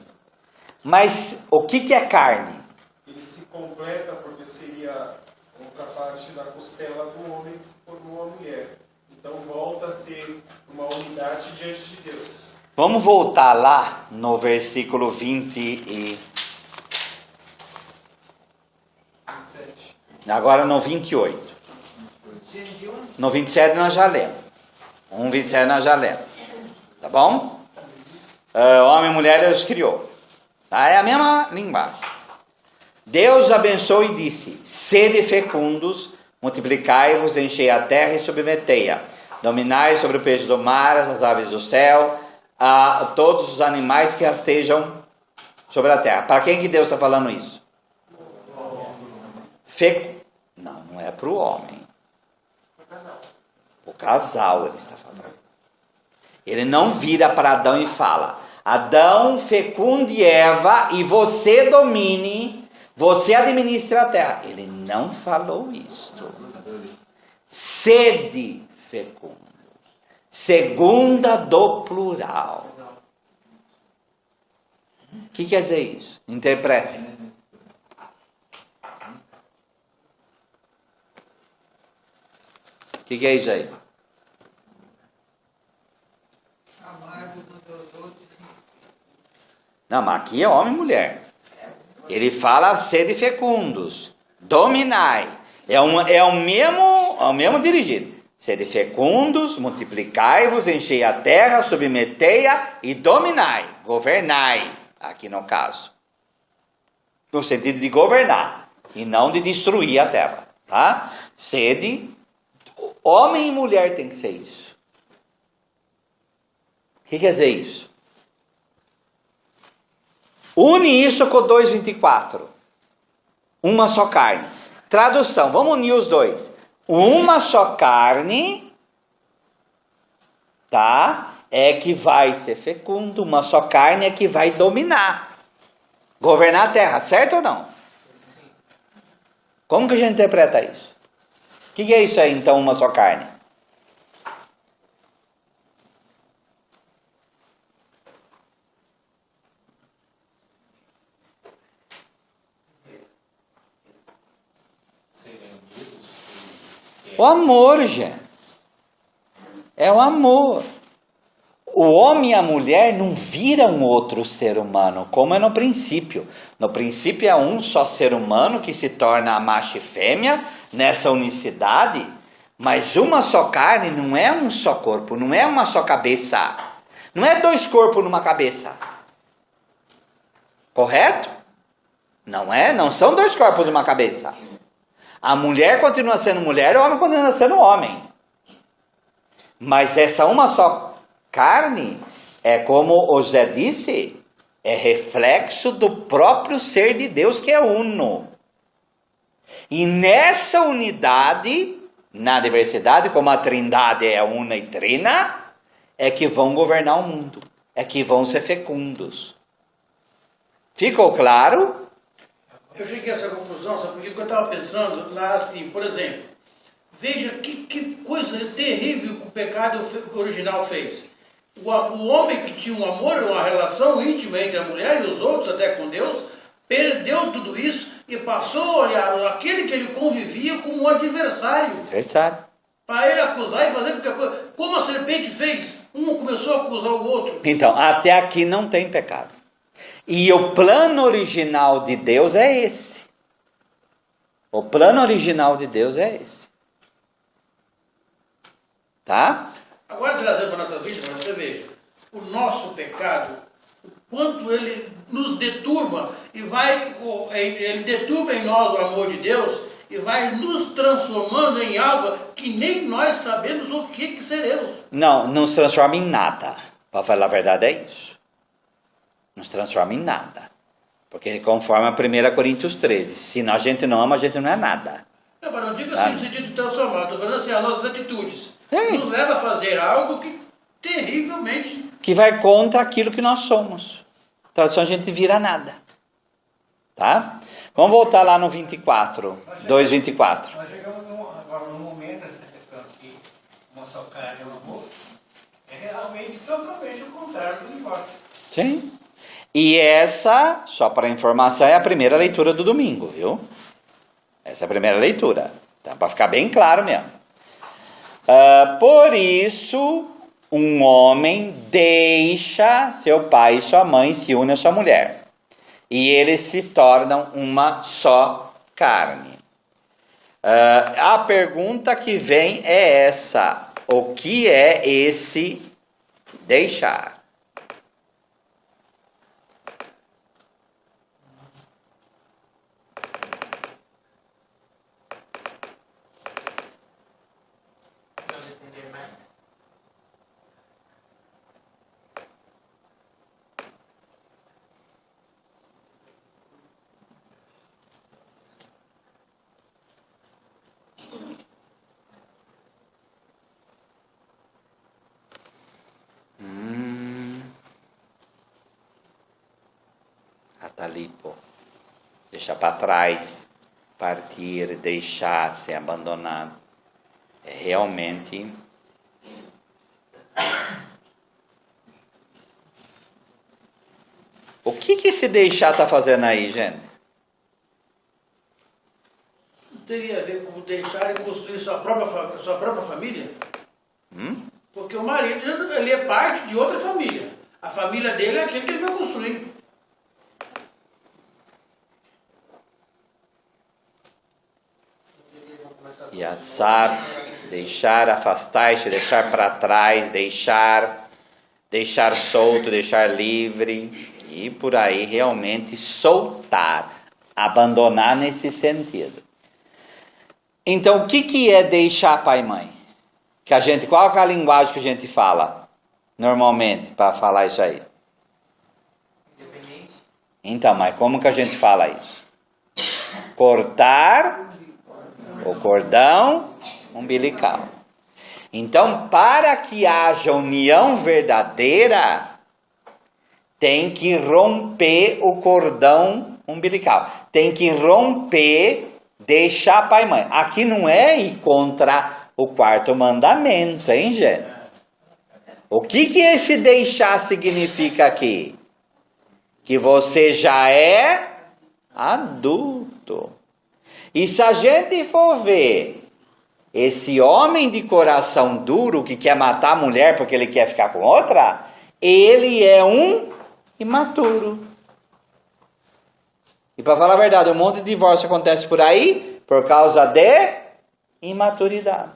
Speaker 1: Mas o que é carne?
Speaker 7: Ele se completa porque seria outra parte da costela do homem que se formou a mulher. Então volta a ser uma unidade diante de Deus.
Speaker 1: Vamos voltar lá no versículo 27. Agora no 28. No 27 nós já lemos. 1:27 nós já lemos. Tá bom? Homem e mulher Deus criou. Tá? É a mesma linguagem. Deus abençoou e disse: sede fecundos, multiplicai-vos, enchei a terra e submetei-a. Dominai sobre o peixe do mar, as aves do céu, a todos os animais que rastejam sobre a terra. Para quem que Deus está falando isso? Não é para o homem. O casal ele está falando. Ele não vira para Adão e fala: Adão, fecunde Eva e você domine, você administra a terra. Ele não falou isto. Sede fecundos. Segunda do plural. O que quer dizer isso? Interpretem. O que é isso aí? Não, mas aqui é homem e mulher. Ele fala sede fecundos, dominai. É o mesmo dirigido. Sede fecundos, multiplicai-vos, enchei a terra, submetei-a e dominai, governai, aqui no caso. No sentido de governar e não de destruir a terra, tá? Sede, homem e mulher tem que ser isso. O que quer dizer isso? Une isso com 2:24. Uma só carne. Tradução, vamos unir os dois. Uma só carne, tá? É que vai ser fecundo. Uma só carne é que vai dominar, governar a terra, certo ou não? Como que a gente interpreta isso? O que é isso aí, então, uma só carne? O amor, gente. É o amor. O homem e a mulher não viram um outro ser humano, como é no princípio. No princípio é um só ser humano que se torna a macho e fêmea nessa unicidade, mas uma só carne não é um só corpo, não é uma só cabeça. Não é dois corpos numa cabeça. Correto? Não é? Não são dois corpos numa cabeça. A mulher continua sendo mulher, o homem continua sendo homem. Mas essa uma só carne, é como o José disse, é reflexo do próprio ser de Deus que é uno. E nessa unidade, na diversidade, como a trindade é una e trina, é que vão governar o mundo, é que vão ser fecundos. Ficou claro?
Speaker 6: Eu cheguei a essa conclusão, sabe? Porque eu estava pensando lá assim, por exemplo, veja que coisa terrível que o pecado original fez. O homem que tinha um amor, uma relação íntima entre a mulher e os outros, até com Deus, perdeu tudo isso e passou a olhar aquele que ele convivia como um adversário.
Speaker 1: Adversário.
Speaker 6: Para ele acusar e fazer qualquer coisa. Como a serpente fez, um começou a acusar o outro.
Speaker 1: Então, até aqui não tem pecado. E o plano original de Deus é esse. O plano original de Deus é esse. Tá?
Speaker 6: Agora, trazendo para a nossa vida, para você ver, o nosso pecado, o quanto ele nos deturba e ele deturba em nós o amor de Deus e vai nos transformando em algo que nem nós sabemos o que seremos.
Speaker 1: Não se transforma em nada. Para falar a verdade é isso. Não se transforma em nada. Porque conforme a 1 Coríntios 13, se a gente não ama, a gente não é nada.
Speaker 6: Não, mas não digo assim no sentido de transformar, estou falando assim, as nossas atitudes. Nos leva a fazer algo que terrivelmente...
Speaker 1: Que vai contra aquilo que nós somos. Tradução, a gente vira nada. Tá? Vamos voltar lá no 24, 2:24.
Speaker 5: Nós chegamos agora no momento dessa questão que uma só carne é um amor, é realmente totalmente o contrário do divórcio.
Speaker 1: Sim. E essa, só para informação, é a primeira leitura do domingo, viu? Essa é a primeira leitura. Então, para ficar bem claro mesmo. Por isso, um homem deixa seu pai e sua mãe, se une à sua mulher. E eles se tornam uma só carne. A pergunta que vem é essa: o que é esse deixar?
Speaker 5: Não depender mais.
Speaker 1: Atalipo. Deixar para trás, partir, deixar, ser abandonado. É realmente o que esse deixar está fazendo aí, gente?
Speaker 6: Não teria a ver com deixar e construir sua própria família? Porque o marido, ele é parte de outra família. A família dele é aquele que ele vai construir.
Speaker 1: Yatsar, deixar, afastar-se, deixar para trás, deixar solto, deixar livre e por aí realmente soltar, abandonar nesse sentido. Então, o que é deixar pai e mãe? Qual é a linguagem que a gente fala normalmente para falar isso aí?
Speaker 5: Independente.
Speaker 1: Então, mas como que a gente fala isso? Cortar o cordão umbilical. Então, para que haja união verdadeira, tem que romper o cordão umbilical. Tem que romper, deixar pai e mãe. Aqui não é ir contra o quarto mandamento, hein, gente? O que esse deixar significa aqui? Que você já é adulto. E se a gente for ver esse homem de coração duro que quer matar a mulher porque ele quer ficar com outra, ele é um imaturo. E para falar a verdade, um monte de divórcio acontece por aí por causa de imaturidade.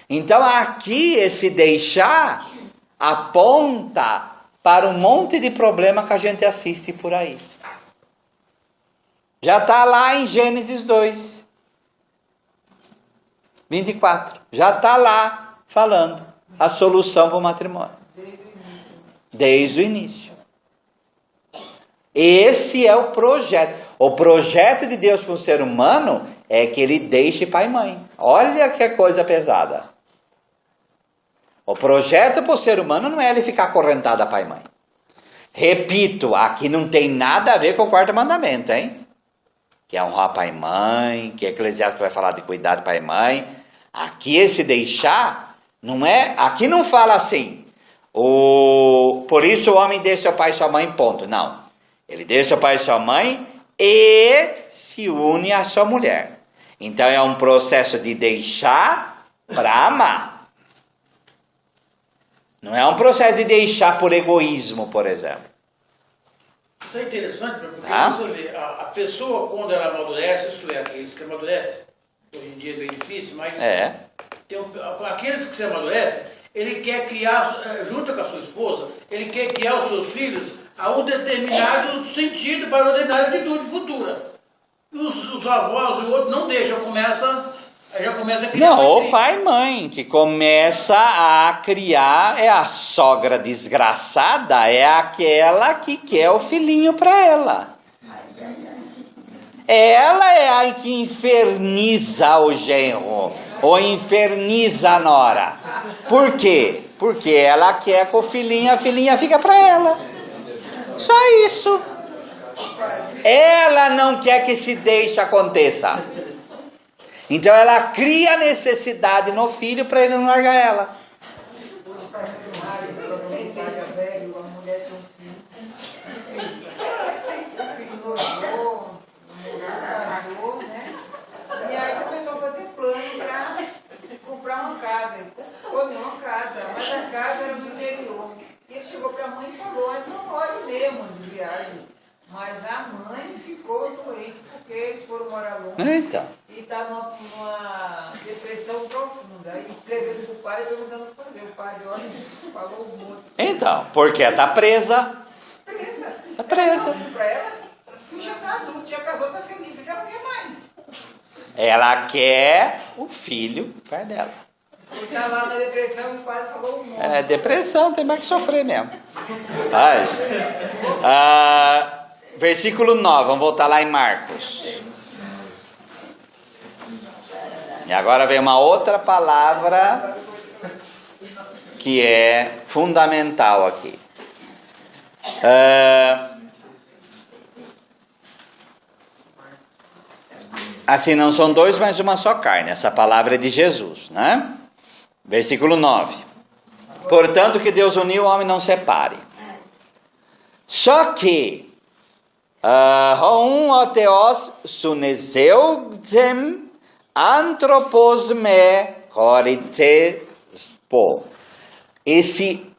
Speaker 1: Então aqui esse deixar aponta para um monte de problema que a gente assiste por aí. Já está lá em Gênesis 2, 24. Já está lá falando a solução para o matrimônio. Desde o início. Esse é o projeto. O projeto de Deus para o ser humano é que ele deixe pai e mãe. Olha que coisa pesada. O projeto para o ser humano não é ele ficar acorrentado a pai e mãe. Repito, aqui não tem nada a ver com o quarto mandamento, hein? Que é honrar pai e mãe, que Eclesiastes vai falar de cuidar de pai e mãe. Aqui esse deixar, não é, aqui não fala assim, por isso o homem deixa seu pai e sua mãe, ponto. Não, ele deixa seu pai e sua mãe e se une à sua mulher. Então é um processo de deixar para amar. Não é um processo de deixar por egoísmo, por exemplo.
Speaker 6: Isso é interessante, porque você vê, a pessoa quando ela amadurece, isto é, aqueles que amadurecem, hoje em dia é bem difícil, mas aqueles que se amadurecem, ele quer criar, junto com a sua esposa, ele quer criar os seus filhos a um determinado sentido, para uma determinada atitude futura. Os avós e outros não deixam, já começa a criar.
Speaker 1: Não, o pai e mãe que começa a criar, é a sogra desgraçada, é aquela que quer o filhinho para ela. Ela é a que inferniza o genro, ou inferniza a nora. Por quê? Porque ela quer com o filhinho, a filhinha fica para ela. Só isso. Ela não quer que se deixe aconteça. Então ela cria necessidade no filho para ele não largar ela.
Speaker 2: Casou, né? E aí começou a fazer plano para comprar uma casa. Ele comprou uma casa, mas a casa era do interior. E ele chegou para a mãe e falou, é só pode mesmo de viagem. Mas a mãe ficou doente porque eles foram morar longe.
Speaker 1: Então.
Speaker 2: E estava numa depressão profunda. Aí escreveu para o pai perguntando o que fazer. O pai, olha, falou um monte.
Speaker 1: Então, porque está presa.
Speaker 2: Presa.
Speaker 1: Está presa.
Speaker 2: Para ela, tu já está adulto, já acabou, está feliz. O que ela quer mais?
Speaker 1: Ela quer o filho perto dela.
Speaker 2: Ele está lá na depressão e o pai falou um monte.
Speaker 1: É, depressão, tem mais que sofrer mesmo. Vai. Versículo 9, vamos voltar lá em Marcos. E agora vem uma outra palavra que é fundamental aqui. Assim, não são dois, mas uma só carne. Essa palavra é de Jesus, né? Versículo 9. Portanto, que Deus uniu, o homem não separe. Só que houn oteos sunezeugzem anthropos me horitespo. Esse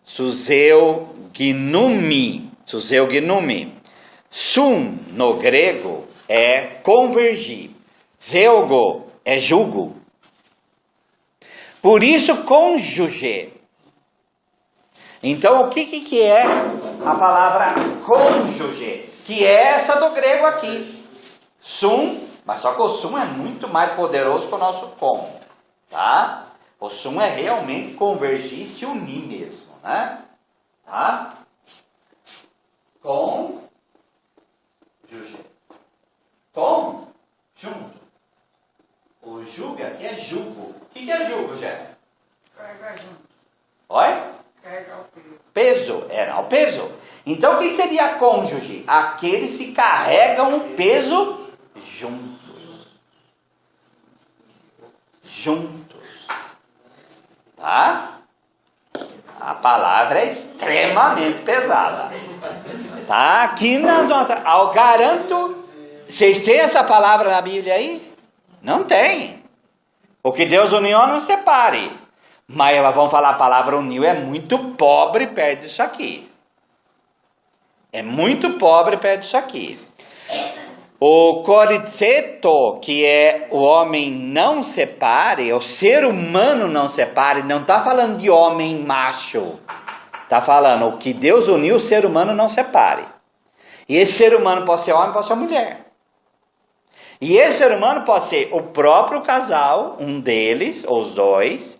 Speaker 1: Suseugnumi, sum no grego é convergir, zeugo é jugo. Por isso cônjuge. Então o que é a palavra cônjuge? Que é essa do grego aqui. Sum, mas só que o sum é muito mais poderoso que o nosso com, tá? O sum é realmente convergir e se unir mesmo, né? Tá? Com juge. Com junto. O jugo aqui é jugo. O que é jugo, Jé?
Speaker 2: Carregar junto.
Speaker 1: Oi?
Speaker 2: Carregar o peso.
Speaker 1: Peso. Era o peso. Então o que seria cônjuge? Aqueles que carregam o peso juntos. Juntos. Tá? A palavra é extremamente pesada. Tá? Aqui na nossa... Eu garanto... Vocês têm essa palavra na Bíblia aí? Não tem. O que Deus uniu não separe. Mas elas vão falar a palavra uniu é muito pobre perto disso aqui. É muito pobre perto disso aqui. O coritzeto, que é o homem não separe, o ser humano não separe, não está falando de homem macho. Está falando o que Deus uniu, o ser humano não separe. E esse ser humano pode ser homem, pode ser mulher. E esse ser humano pode ser o próprio casal, um deles, ou os dois.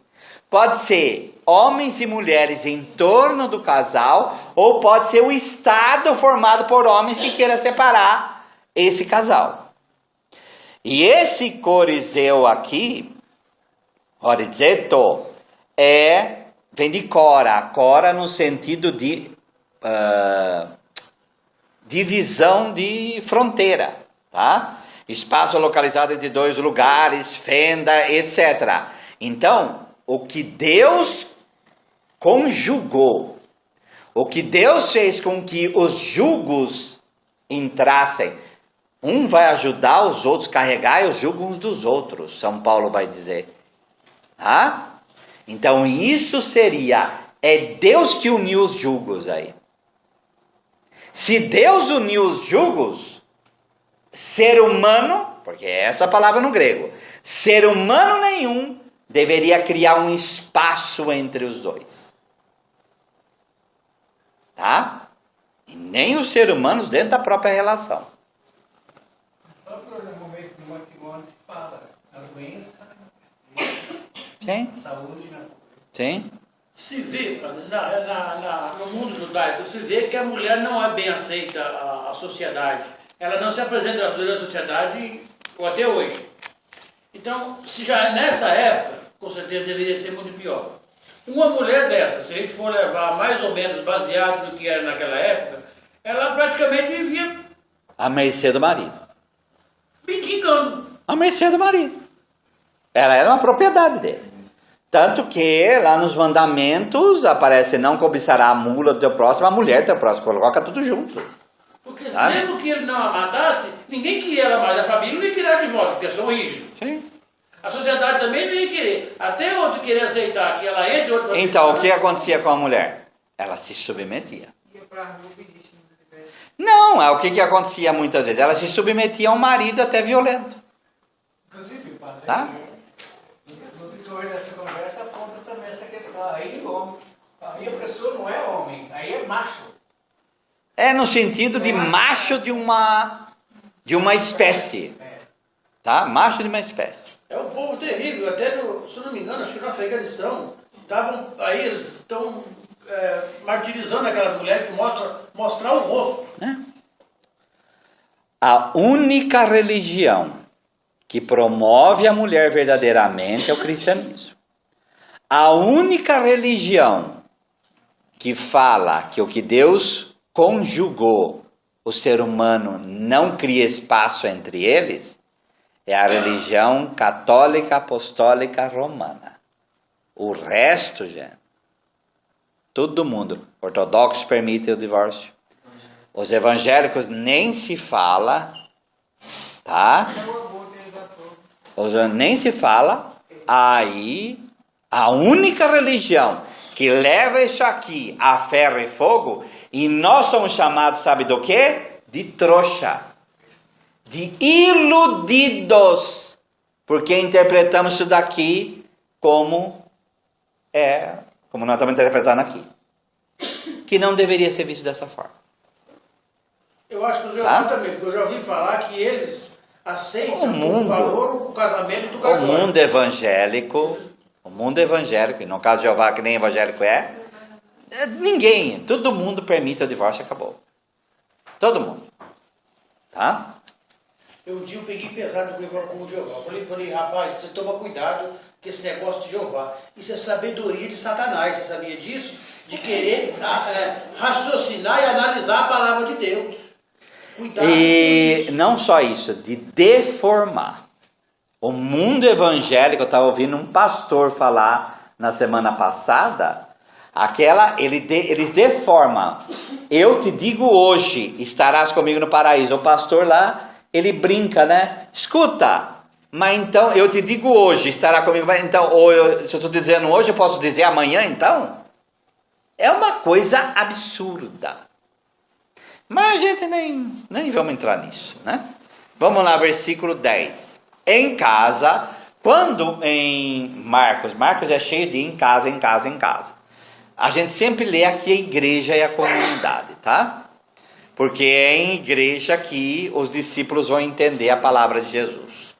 Speaker 1: Pode ser homens e mulheres em torno do casal, ou pode ser o Estado formado por homens que queira separar esse casal. E esse corizeu aqui, orizeto, vem de cora no sentido de divisão de fronteira, tá? Espaço localizado entre dois lugares, fenda, etc. Então, o que Deus conjugou, o que Deus fez com que os jugos entrassem, um vai ajudar os outros, carregar os jugos uns dos outros, São Paulo vai dizer. Tá? Então isso é Deus que uniu os jugos aí. Se Deus uniu os jugos, ser humano, porque é essa palavra no grego, ser humano nenhum deveria criar um espaço entre os dois. Tá? E nem os seres humanos dentro da própria relação.
Speaker 5: O próprio momento do matrimônio se fala a doença,
Speaker 1: Sim.
Speaker 5: a saúde, né?
Speaker 1: Sim.
Speaker 6: Se vê, no mundo judaico, se vê que a mulher não é bem aceita à sociedade. Ela não se apresenta à sociedade até hoje. Então, se já nessa época, com certeza deveria ser muito pior. Uma mulher dessa, se a gente for levar mais ou menos baseado no que era naquela época, ela praticamente vivia
Speaker 1: À mercê do marido.
Speaker 6: mendigando.
Speaker 1: À mercê do marido. Ela era uma propriedade dele. Tanto que lá nos mandamentos aparece não cobiçará a mula do teu próximo, a mulher do teu próximo, coloca tudo junto.
Speaker 6: Porque
Speaker 1: Sabe?
Speaker 6: mesmo que ele não a matasse, ninguém queria ela mais. A família não ia querer de volta, porque são rígidos.
Speaker 1: Sim.
Speaker 6: A sociedade também não ia querer. Até outro querer aceitar que ela entre, outro...
Speaker 1: Então, o que acontecia com a mulher? Ela se submetia.
Speaker 2: Ia pra rua pedir se não tivesse.
Speaker 1: Não, é o que acontecia muitas vezes. Ela se submetia a um marido até violento.
Speaker 5: Inclusive, padre,
Speaker 1: Tá?
Speaker 5: no decorrer dessa conversa aponta também essa questão. Aí a pessoa não é homem, aí é macho.
Speaker 1: É no sentido de macho de uma espécie. Tá? Macho de uma espécie.
Speaker 6: É um povo terrível. Até, se não me engano, acho que no Afeganistão, aí eles estão martirizando aquelas mulheres que mostrar o rosto.
Speaker 1: A única religião que promove a mulher verdadeiramente é o cristianismo. A única religião que fala que o que Deus conjugou, o ser humano não cria espaço entre eles, é a religião católica apostólica romana. O resto, gente, todo mundo, ortodoxos permitem o divórcio. Os evangélicos nem se fala, tá? Nem se fala. Aí, a única religião que leva isso aqui a ferro e fogo, e nós somos chamados, sabe do quê? De trouxa, de iludidos, porque interpretamos isso daqui como nós estamos interpretando aqui, que não deveria ser visto dessa forma.
Speaker 6: Eu acho que também, porque eu já ouvi falar que eles aceitam
Speaker 1: o
Speaker 6: valor o casamento do
Speaker 1: O
Speaker 6: casal.
Speaker 1: mundo evangélico, e no caso de Jeová, que nem evangélico todo mundo permite o divórcio e acabou. Todo mundo. Tá?
Speaker 6: Um dia eu peguei pesado com o Jeová. Falei, rapaz, você toma cuidado com esse negócio de Jeová. Isso é sabedoria de Satanás, você sabia disso? De querer raciocinar e analisar a palavra de Deus. Cuidado
Speaker 1: E
Speaker 6: com isso.
Speaker 1: não só isso, de deformar. O mundo evangélico, eu estava ouvindo um pastor falar na semana passada, eles deformam. Eu te digo hoje, estarás comigo no paraíso. O pastor lá, ele brinca, né? Escuta, mas então, eu te digo hoje, estará comigo. Então, se eu estou dizendo hoje, eu posso dizer amanhã, então? É uma coisa absurda. Mas a gente nem vamos entrar nisso, né? Vamos lá, versículo 10. Em casa, quando em Marcos é cheio de em casa. A gente sempre lê aqui a igreja e a comunidade, tá? Porque é em igreja que os discípulos vão entender a palavra de Jesus.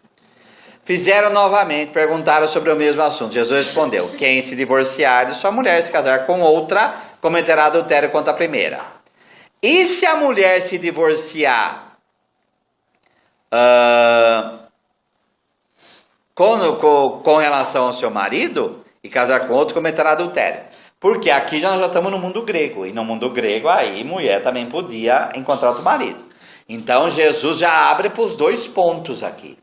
Speaker 1: Fizeram novamente, perguntaram sobre o mesmo assunto. Jesus respondeu: quem se divorciar de sua mulher e se casar com outra, cometerá adultério contra a primeira. E se a mulher se divorciar com relação ao seu marido e casar com outro, cometerá adultério? Porque aqui nós já estamos no mundo grego. E no mundo grego aí mulher também podia encontrar outro marido. Então Jesus já abre para os dois pontos aqui.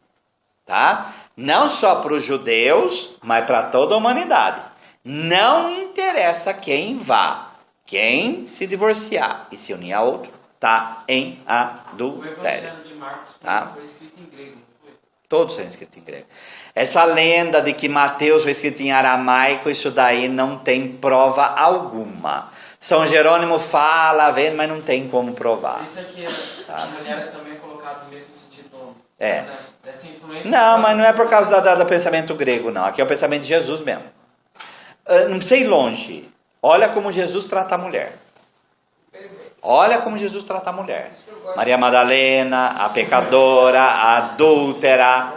Speaker 1: Tá? Não só para os judeus, mas para toda a humanidade. Não interessa quem vá. Quem se divorciar e se unir a outro, está em adultério.
Speaker 3: O Evangelho de Marcos foi escrito em grego, não foi?
Speaker 1: Todos são escritos em grego. Essa lenda de que Mateus foi escrito em aramaico, isso daí não tem prova alguma. São Jerônimo fala, mas não tem como provar.
Speaker 3: Isso aqui, a mulher também é colocada no mesmo sentido. Dessa influência.
Speaker 1: Não, mas não é por causa do pensamento grego, não. Aqui é o pensamento de Jesus mesmo. Não precisa ir longe. Olha como Jesus trata a mulher. Olha como Jesus trata a mulher. Maria Madalena, a pecadora, a adúltera,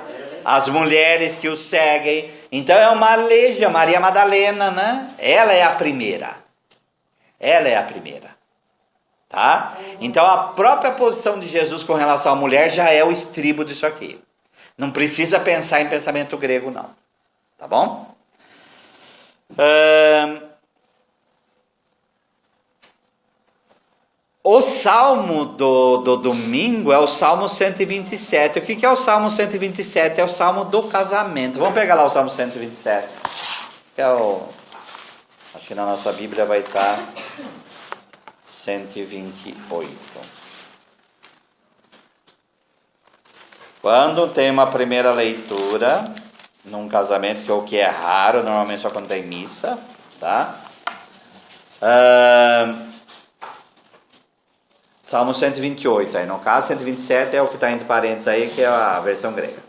Speaker 1: as mulheres que o seguem. Então é uma legião. Maria Madalena, né? Ela é a primeira. Tá? Então a própria posição de Jesus com relação à mulher já é o estribo disso aqui. Não precisa pensar em pensamento grego, não. Tá bom? O salmo do domingo é o Salmo 127. O que é o Salmo 127? É o Salmo do casamento. Vamos pegar lá o Salmo 127. Acho que na nossa Bíblia vai estar 128. Quando tem uma primeira leitura num casamento, que é o que é raro, normalmente só quando tem missa, tá? Salmo 128, aí no caso 127 é o que está entre parênteses aí, que é a versão grega.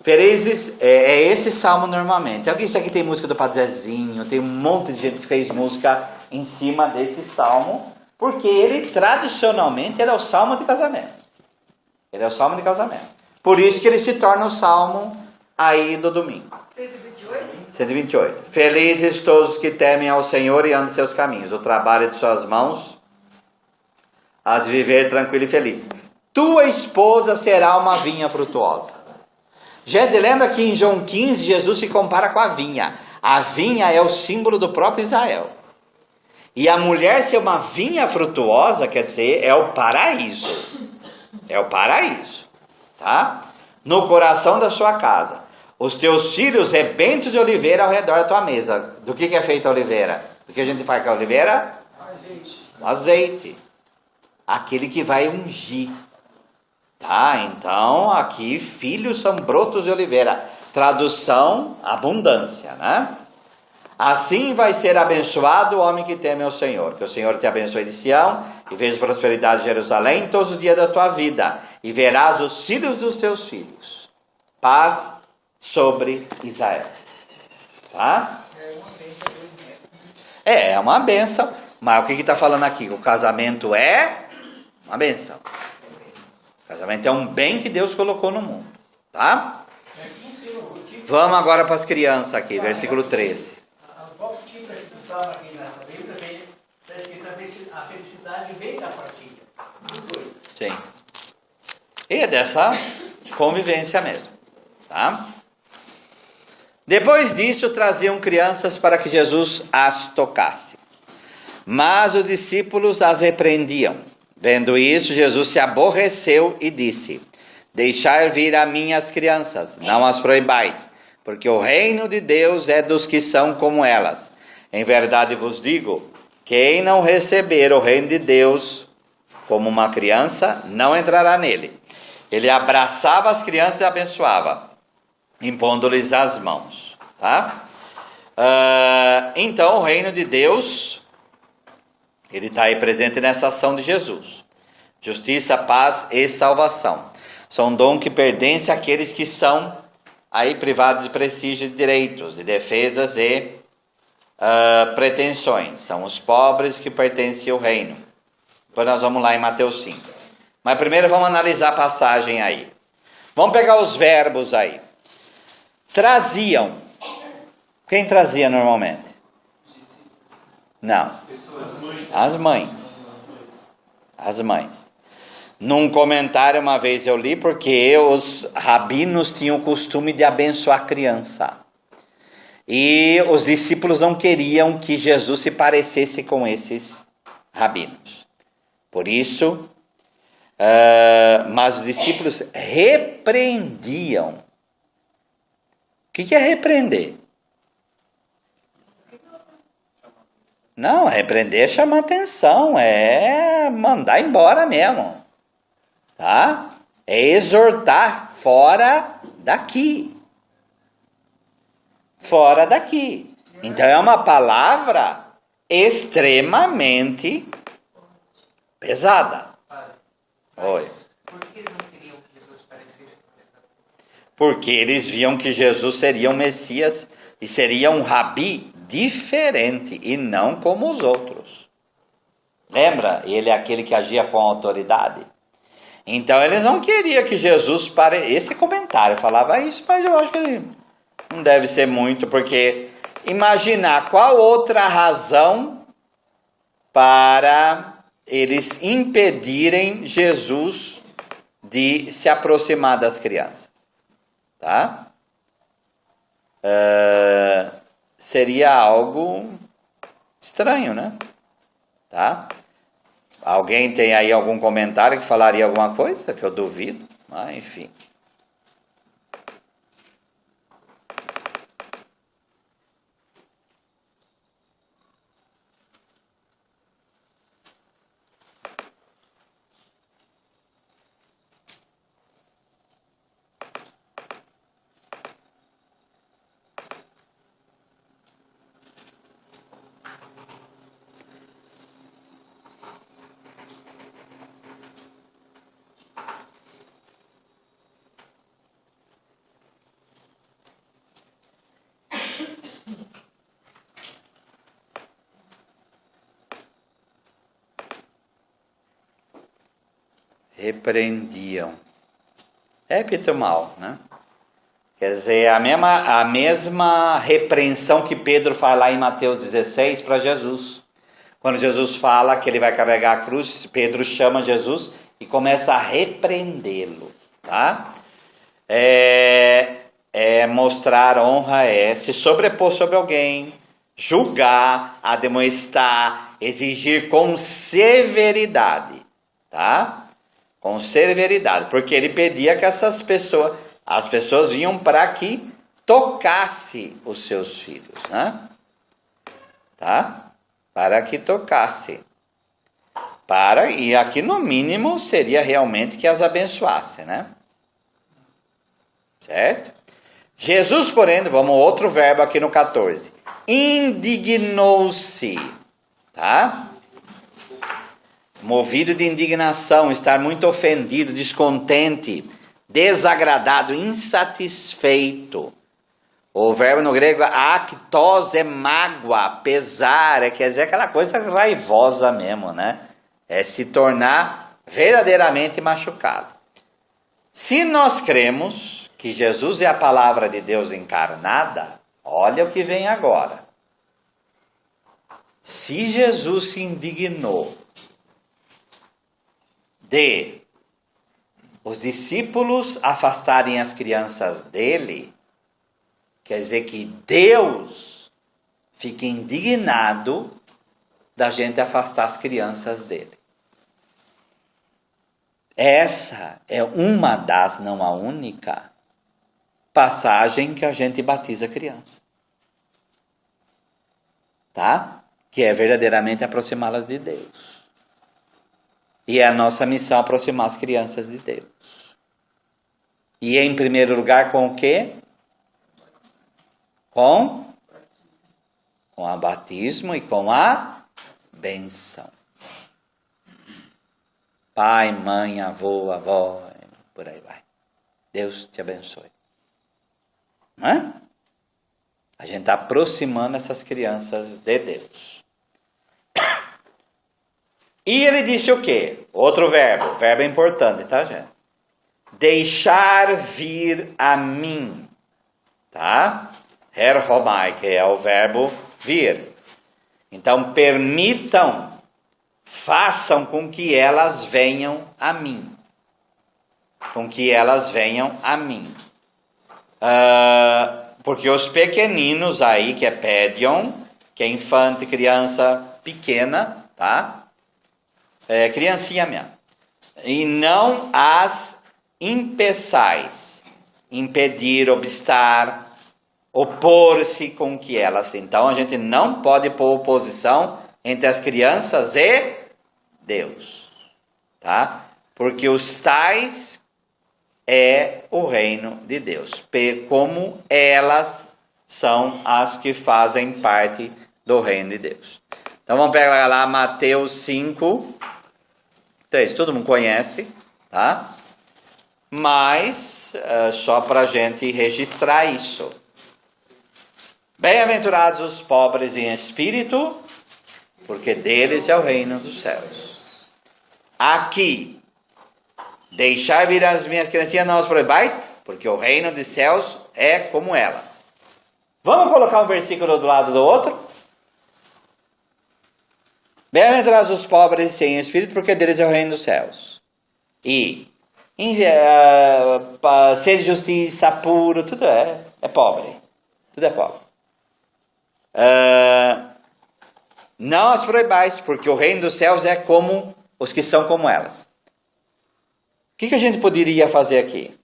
Speaker 1: Felizes, é esse salmo normalmente. Isso aqui tem música do Padre Zezinho, tem um monte de gente que fez música em cima desse salmo, porque ele tradicionalmente é o salmo de casamento. Ele é o salmo de casamento. Por isso que ele se torna o salmo aí do domingo.
Speaker 2: 128?
Speaker 1: 128. Felizes todos que temem ao Senhor e andam em seus caminhos. O trabalho de suas mãos hás de viver tranquilo e feliz. Tua esposa será uma vinha frutuosa. Gente, lembra que em João 15 Jesus se compara com a vinha. A vinha é o símbolo do próprio Israel. E a mulher ser uma vinha frutuosa, quer dizer, é o paraíso. É o paraíso. Tá? No coração da sua casa. Os teus filhos rebentos de oliveira ao redor da tua mesa. Do que é feita a oliveira? Do que a gente faz com a oliveira? Azeite. Aquele que vai ungir. Tá? Então, aqui, filhos são brotos de oliveira. Tradução, abundância, né? Assim vai ser abençoado o homem que teme ao Senhor. Que o Senhor te abençoe de Sião e veja prosperidade de Jerusalém todos os dias da tua vida. E verás os filhos dos teus filhos. Paz sobre Israel. Tá? É uma bênção. Mas o que está falando aqui? O casamento é uma bênção. O casamento é um bem que Deus colocou no mundo. Tá? Vamos agora para as crianças aqui, versículo 13.
Speaker 5: O próprio título que estava aqui nessa Bíblia está escrito: a felicidade vem da partilha.
Speaker 1: Sim. E é dessa convivência mesmo. Tá? Depois disso, traziam crianças para que Jesus as tocasse. Mas os discípulos as repreendiam. Vendo isso, Jesus se aborreceu e disse: deixai vir a mim as crianças, não as proibais, porque o reino de Deus é dos que são como elas. Em verdade vos digo, quem não receber o reino de Deus como uma criança, não entrará nele. Ele abraçava as crianças e abençoava, impondo-lhes as mãos. Tá? Então o reino de Deus, ele está aí presente nessa ação de Jesus. Justiça, paz e salvação. São dom que pertence àqueles que são aí privados de prestígio, de direitos, de defesas e pretensões. São os pobres que pertencem ao reino. Depois nós vamos lá em Mateus 5. Mas primeiro vamos analisar a passagem aí. Vamos pegar os verbos aí. Traziam. Quem trazia normalmente? Não. As mães. As mães. Num comentário uma vez eu li, porque os rabinos tinham o costume de abençoar a criança. E os discípulos não queriam que Jesus se parecesse com esses rabinos. Por isso, mas os discípulos repreendiam. O que é repreender? Não, repreender é chamar atenção, é mandar embora mesmo. Tá? É exortar fora daqui. Fora daqui. Então é uma palavra extremamente pesada. Oi.
Speaker 5: Por que eles não queriam que Jesus parecesse com esse rabi?
Speaker 1: Porque eles viam que Jesus seria um Messias e seria um rabi diferente e não como os outros. Lembra? Ele é aquele que agia com autoridade. Então eles não queriam que Jesus parecesse. Esse comentário falava isso, mas eu acho que não deve ser muito, porque imaginar qual outra razão para eles impedirem Jesus de se aproximar das crianças. Tá? Seria algo estranho, né? Tá? Alguém tem aí algum comentário que falaria alguma coisa? Que eu duvido. Mas, enfim. repreendiam. Repito mal, né? Quer dizer, a mesma repreensão que Pedro faz lá em Mateus 16 para Jesus. Quando Jesus fala que ele vai carregar a cruz, Pedro chama Jesus e começa a repreendê-lo, tá? Mostrar honra se sobrepor sobre alguém, julgar, admoestar, exigir com severidade, tá? Com severidade, porque ele pedia que as pessoas vinham para que tocasse os seus filhos, né? Tá? Para que tocasse. E aqui no mínimo seria realmente que as abençoasse, né? Certo? Jesus, porém, vamos outro verbo aqui no 14. Indignou-se, tá? Movido de indignação, estar muito ofendido, descontente, desagradado, insatisfeito. O verbo no grego actos é mágoa, pesar, quer dizer aquela coisa raivosa mesmo, né? É se tornar verdadeiramente machucado. Se nós cremos que Jesus é a palavra de Deus encarnada, olha o que vem agora. Se Jesus se indignou de os discípulos afastarem as crianças dele, quer dizer que Deus fica indignado da gente afastar as crianças dele. Essa é uma das, não a única, passagem que a gente batiza criança. Tá? Que é verdadeiramente aproximá-las de Deus. E é a nossa missão aproximar as crianças de Deus. E em primeiro lugar com o quê? Com o batismo e com a benção. Pai, mãe, avô, avó, por aí vai. Deus te abençoe. Não é? A gente está aproximando essas crianças de Deus. E ele disse o quê? Outro verbo. Verbo importante, tá, gente? Deixar vir a mim. Tá? Herhomai, que é o verbo vir. Então, permitam, façam com que elas venham a mim. Com que elas venham a mim. Porque os pequeninos aí, que é pédion, que é infante, criança pequena, tá? Criancinha mesmo. E não as impeçais. Impedir, obstar, opor-se com que elas. Então a gente não pode pôr oposição entre as crianças e Deus. Tá? Porque os tais é o reino de Deus. Como elas são as que fazem parte do reino de Deus. Então vamos pegar lá Mateus 5, 3. Todo mundo conhece, tá? Mas só para a gente registrar isso. Bem-aventurados os pobres em espírito, porque deles é o reino dos céus. Aqui, deixai vir as minhas criancinhas, não as proibais, porque o reino dos céus é como elas. Vamos colocar um versículo do lado do outro? Bem-aventurados os pobres sem espírito, porque deles é o reino dos céus. E ser de justiça, puro, tudo é pobre. Tudo é pobre. Não as proibais, porque o reino dos céus é como os que são como elas. O que a gente poderia fazer aqui?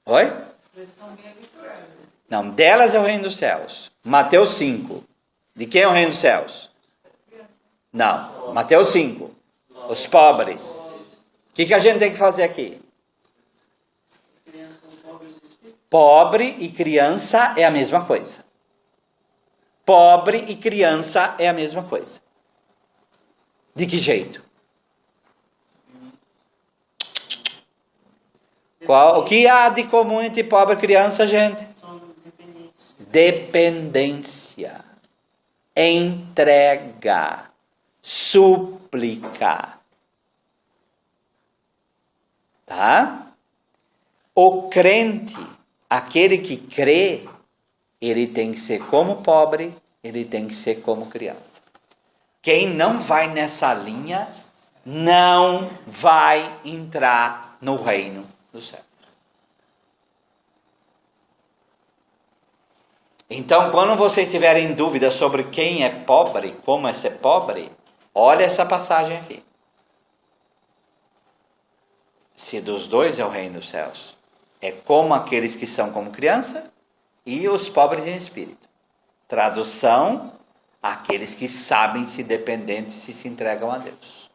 Speaker 1: Oi? Não, delas é o reino dos céus. Mateus 5. De quem é o reino dos céus? Não, Mateus 5. Os pobres. O que a gente tem que fazer aqui? Pobre e criança é a mesma coisa. Pobre e criança é a mesma coisa. De que jeito? O que há de comum entre pobre e criança, gente? Dependência. Entrega. súplica. Tá? O crente, aquele que crê, ele tem que ser como pobre, ele tem que ser como criança. Quem não vai nessa linha, não vai entrar no reino do céu. Então, quando vocês tiverem dúvida sobre quem é pobre, como é ser pobre, olha essa passagem aqui. Se dos dois é o reino dos céus, é como aqueles que são como criança e os pobres em espírito. Tradução, aqueles que sabem se dependentes e se entregam a Deus.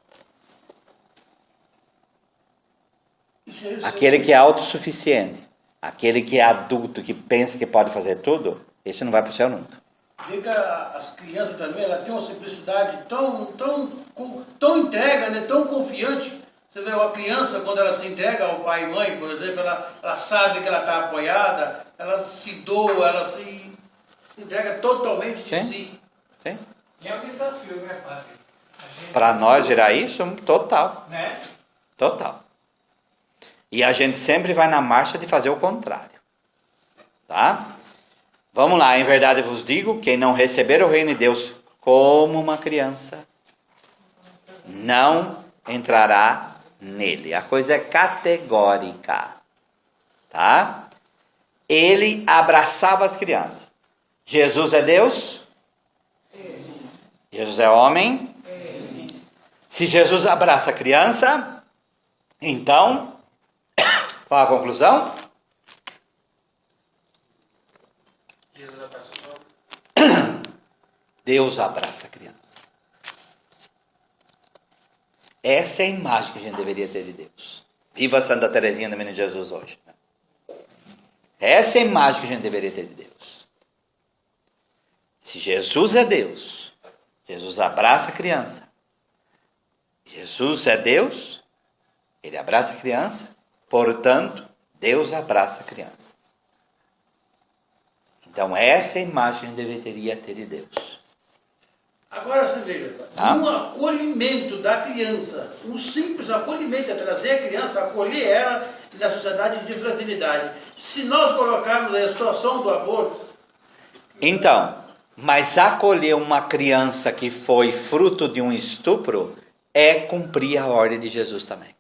Speaker 1: Aquele que é autossuficiente, aquele que é adulto, que pensa que pode fazer tudo, esse não vai para o céu nunca.
Speaker 6: Vê que as crianças também, elas têm uma simplicidade tão entrega, né? Tão confiante. Você vê uma criança, quando ela se entrega ao pai e mãe, por exemplo, ela sabe que ela está apoiada, ela se doa, ela se entrega totalmente de si.
Speaker 1: Sim.
Speaker 5: E é um desafio, né, padre?
Speaker 1: Para nós virar isso, total.
Speaker 5: Né?
Speaker 1: Total. E a gente sempre vai na marcha de fazer o contrário. Tá? Vamos lá, em verdade vos digo, quem não receber o reino de Deus como uma criança, não entrará nele. A coisa é categórica. Tá? Ele abraçava as crianças. Jesus é Deus? Sim. Jesus é homem? Sim. Se Jesus abraça a criança, então, qual a conclusão? Deus abraça a criança. Essa é a imagem que a gente deveria ter de Deus. Viva Santa Teresinha do Menino Jesus hoje. Essa é a imagem que a gente deveria ter de Deus. Se Jesus é Deus, Jesus abraça a criança. Jesus é Deus, Ele abraça a criança, portanto, Deus abraça a criança. Então, essa é a imagem que a gente deveria ter de Deus.
Speaker 6: Agora você veja, um acolhimento da criança, um simples acolhimento, é trazer a criança, acolher ela na sociedade de fraternidade. Se nós colocarmos a situação do aborto...
Speaker 1: Então, mas acolher uma criança que foi fruto de um estupro é cumprir a ordem de Jesus também.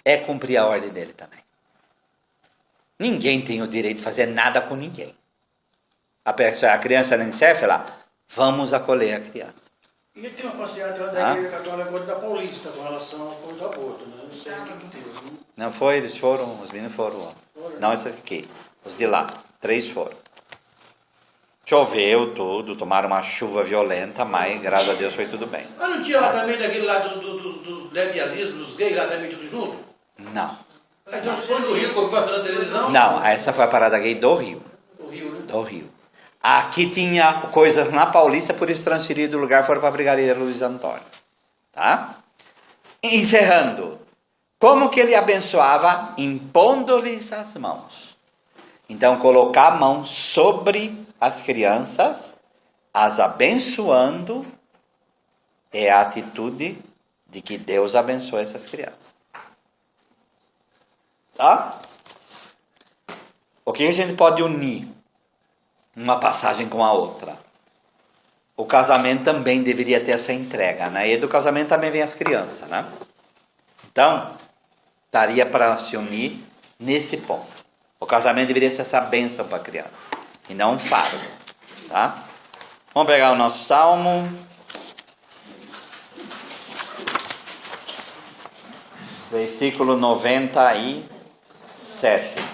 Speaker 1: É cumprir a ordem dele também. Ninguém tem o direito de fazer nada com ninguém. A criança anencefala, vamos acolher a criança.
Speaker 6: E tem uma passeada lá da Igreja Católica da Paulista com relação ao do aborto, né? Não sei o que teve.
Speaker 1: Não foi, eles foram, os meninos foram. Não esses aqui, os de lá, 3 foram. Choveu tudo, tomaram uma chuva violenta, mas graças a Deus foi tudo bem.
Speaker 6: Mas não tinha lá também daquele lá do lesbianismo, dos gays lá também tudo junto?
Speaker 1: Não.
Speaker 6: Então foi do Rio, como passou na televisão?
Speaker 1: Não, essa foi a parada gay do Rio.
Speaker 6: Do Rio, né?
Speaker 1: Do Rio. Aqui tinha coisas na Paulista, por isso transferido do lugar, foram para a Brigadeira Luiz Antônio. Tá? Encerrando. Como que ele abençoava? Impondo-lhes as mãos. Então, colocar a mão sobre as crianças, as abençoando, é a atitude de que Deus abençoa essas crianças. Tá? O que a gente pode unir uma passagem com a outra? O casamento também deveria ter essa entrega, né? E do casamento também vem as crianças, né? Então, daria para se unir nesse ponto. O casamento deveria ser essa bênção para a criança, e não um fardo, tá? Vamos pegar o nosso salmo. Versículo 97.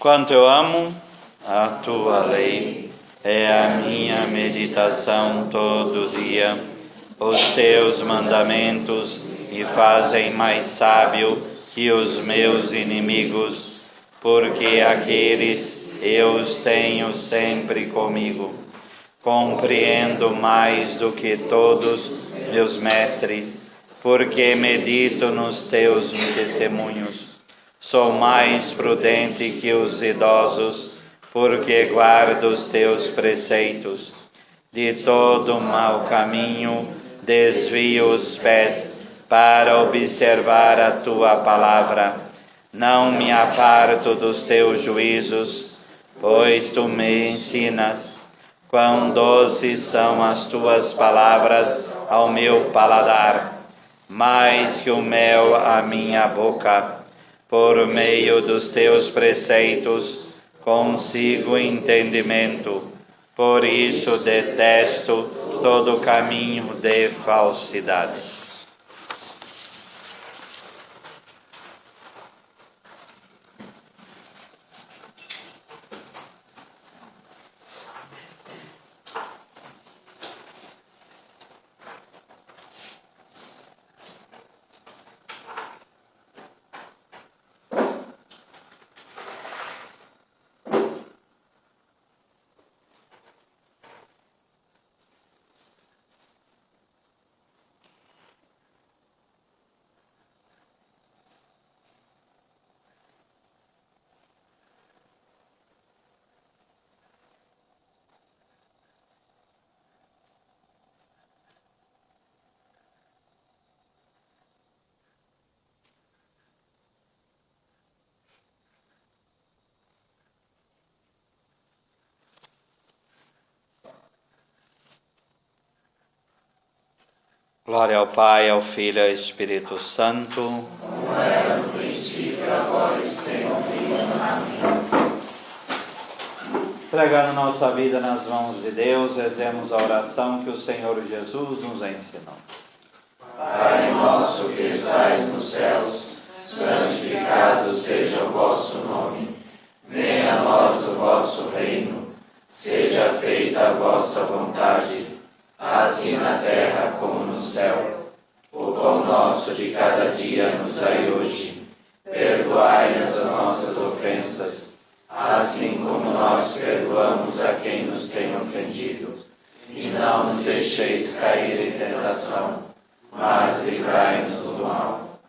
Speaker 1: Quanto eu amo a tua lei, é a minha meditação todo dia. Os teus mandamentos me fazem mais sábio que os meus inimigos, porque aqueles eu os tenho sempre comigo. Compreendo mais do que todos meus mestres, porque medito nos teus testemunhos. Sou mais prudente que os idosos, porque guardo os teus preceitos. De todo mau caminho desvio os pés para observar a tua palavra. Não me aparto dos teus juízos, pois tu me ensinas. Quão doces são as tuas palavras ao meu paladar, mais que o mel à minha boca. Por meio dos teus preceitos consigo entendimento, por isso detesto todo caminho de falsidade. Glória ao Pai, ao Filho e ao Espírito Santo.
Speaker 3: Como era no princípio, agora e sempre. Amém.
Speaker 1: Entregando nossa vida nas mãos de Deus, rezemos a oração que o Senhor Jesus nos ensinou.
Speaker 3: Pai nosso que estais nos céus, santificado seja o vosso nome. Venha a nós o vosso reino. Seja feita a vossa vontade, assim na terra como no céu. O pão nosso de cada dia nos dai hoje. Perdoai-nos as nossas ofensas, assim como nós perdoamos a quem nos tem ofendido. E não nos deixeis cair em tentação, mas livrai-nos do mal.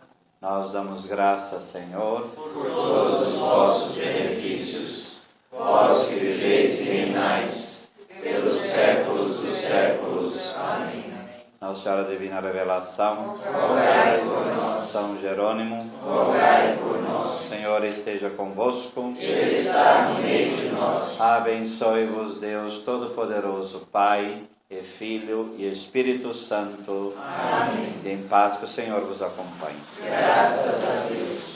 Speaker 1: Nós damos graças, Senhor,
Speaker 3: Por todos os vossos benefícios, vós que viveis e reinais, pelos séculos dos séculos. Amém.
Speaker 1: Nossa Senhora Divina Revelação,
Speaker 3: Rogai por nós.
Speaker 1: São Jerônimo,
Speaker 3: Rogai por nós.
Speaker 1: o Senhor esteja convosco.
Speaker 3: Ele está no meio de nós.
Speaker 1: Abençoe-vos Deus Todo-Poderoso, Pai e Filho e Espírito Santo.
Speaker 3: Amém.
Speaker 1: Em paz, que o Senhor vos acompanhe.
Speaker 3: Graças a Deus.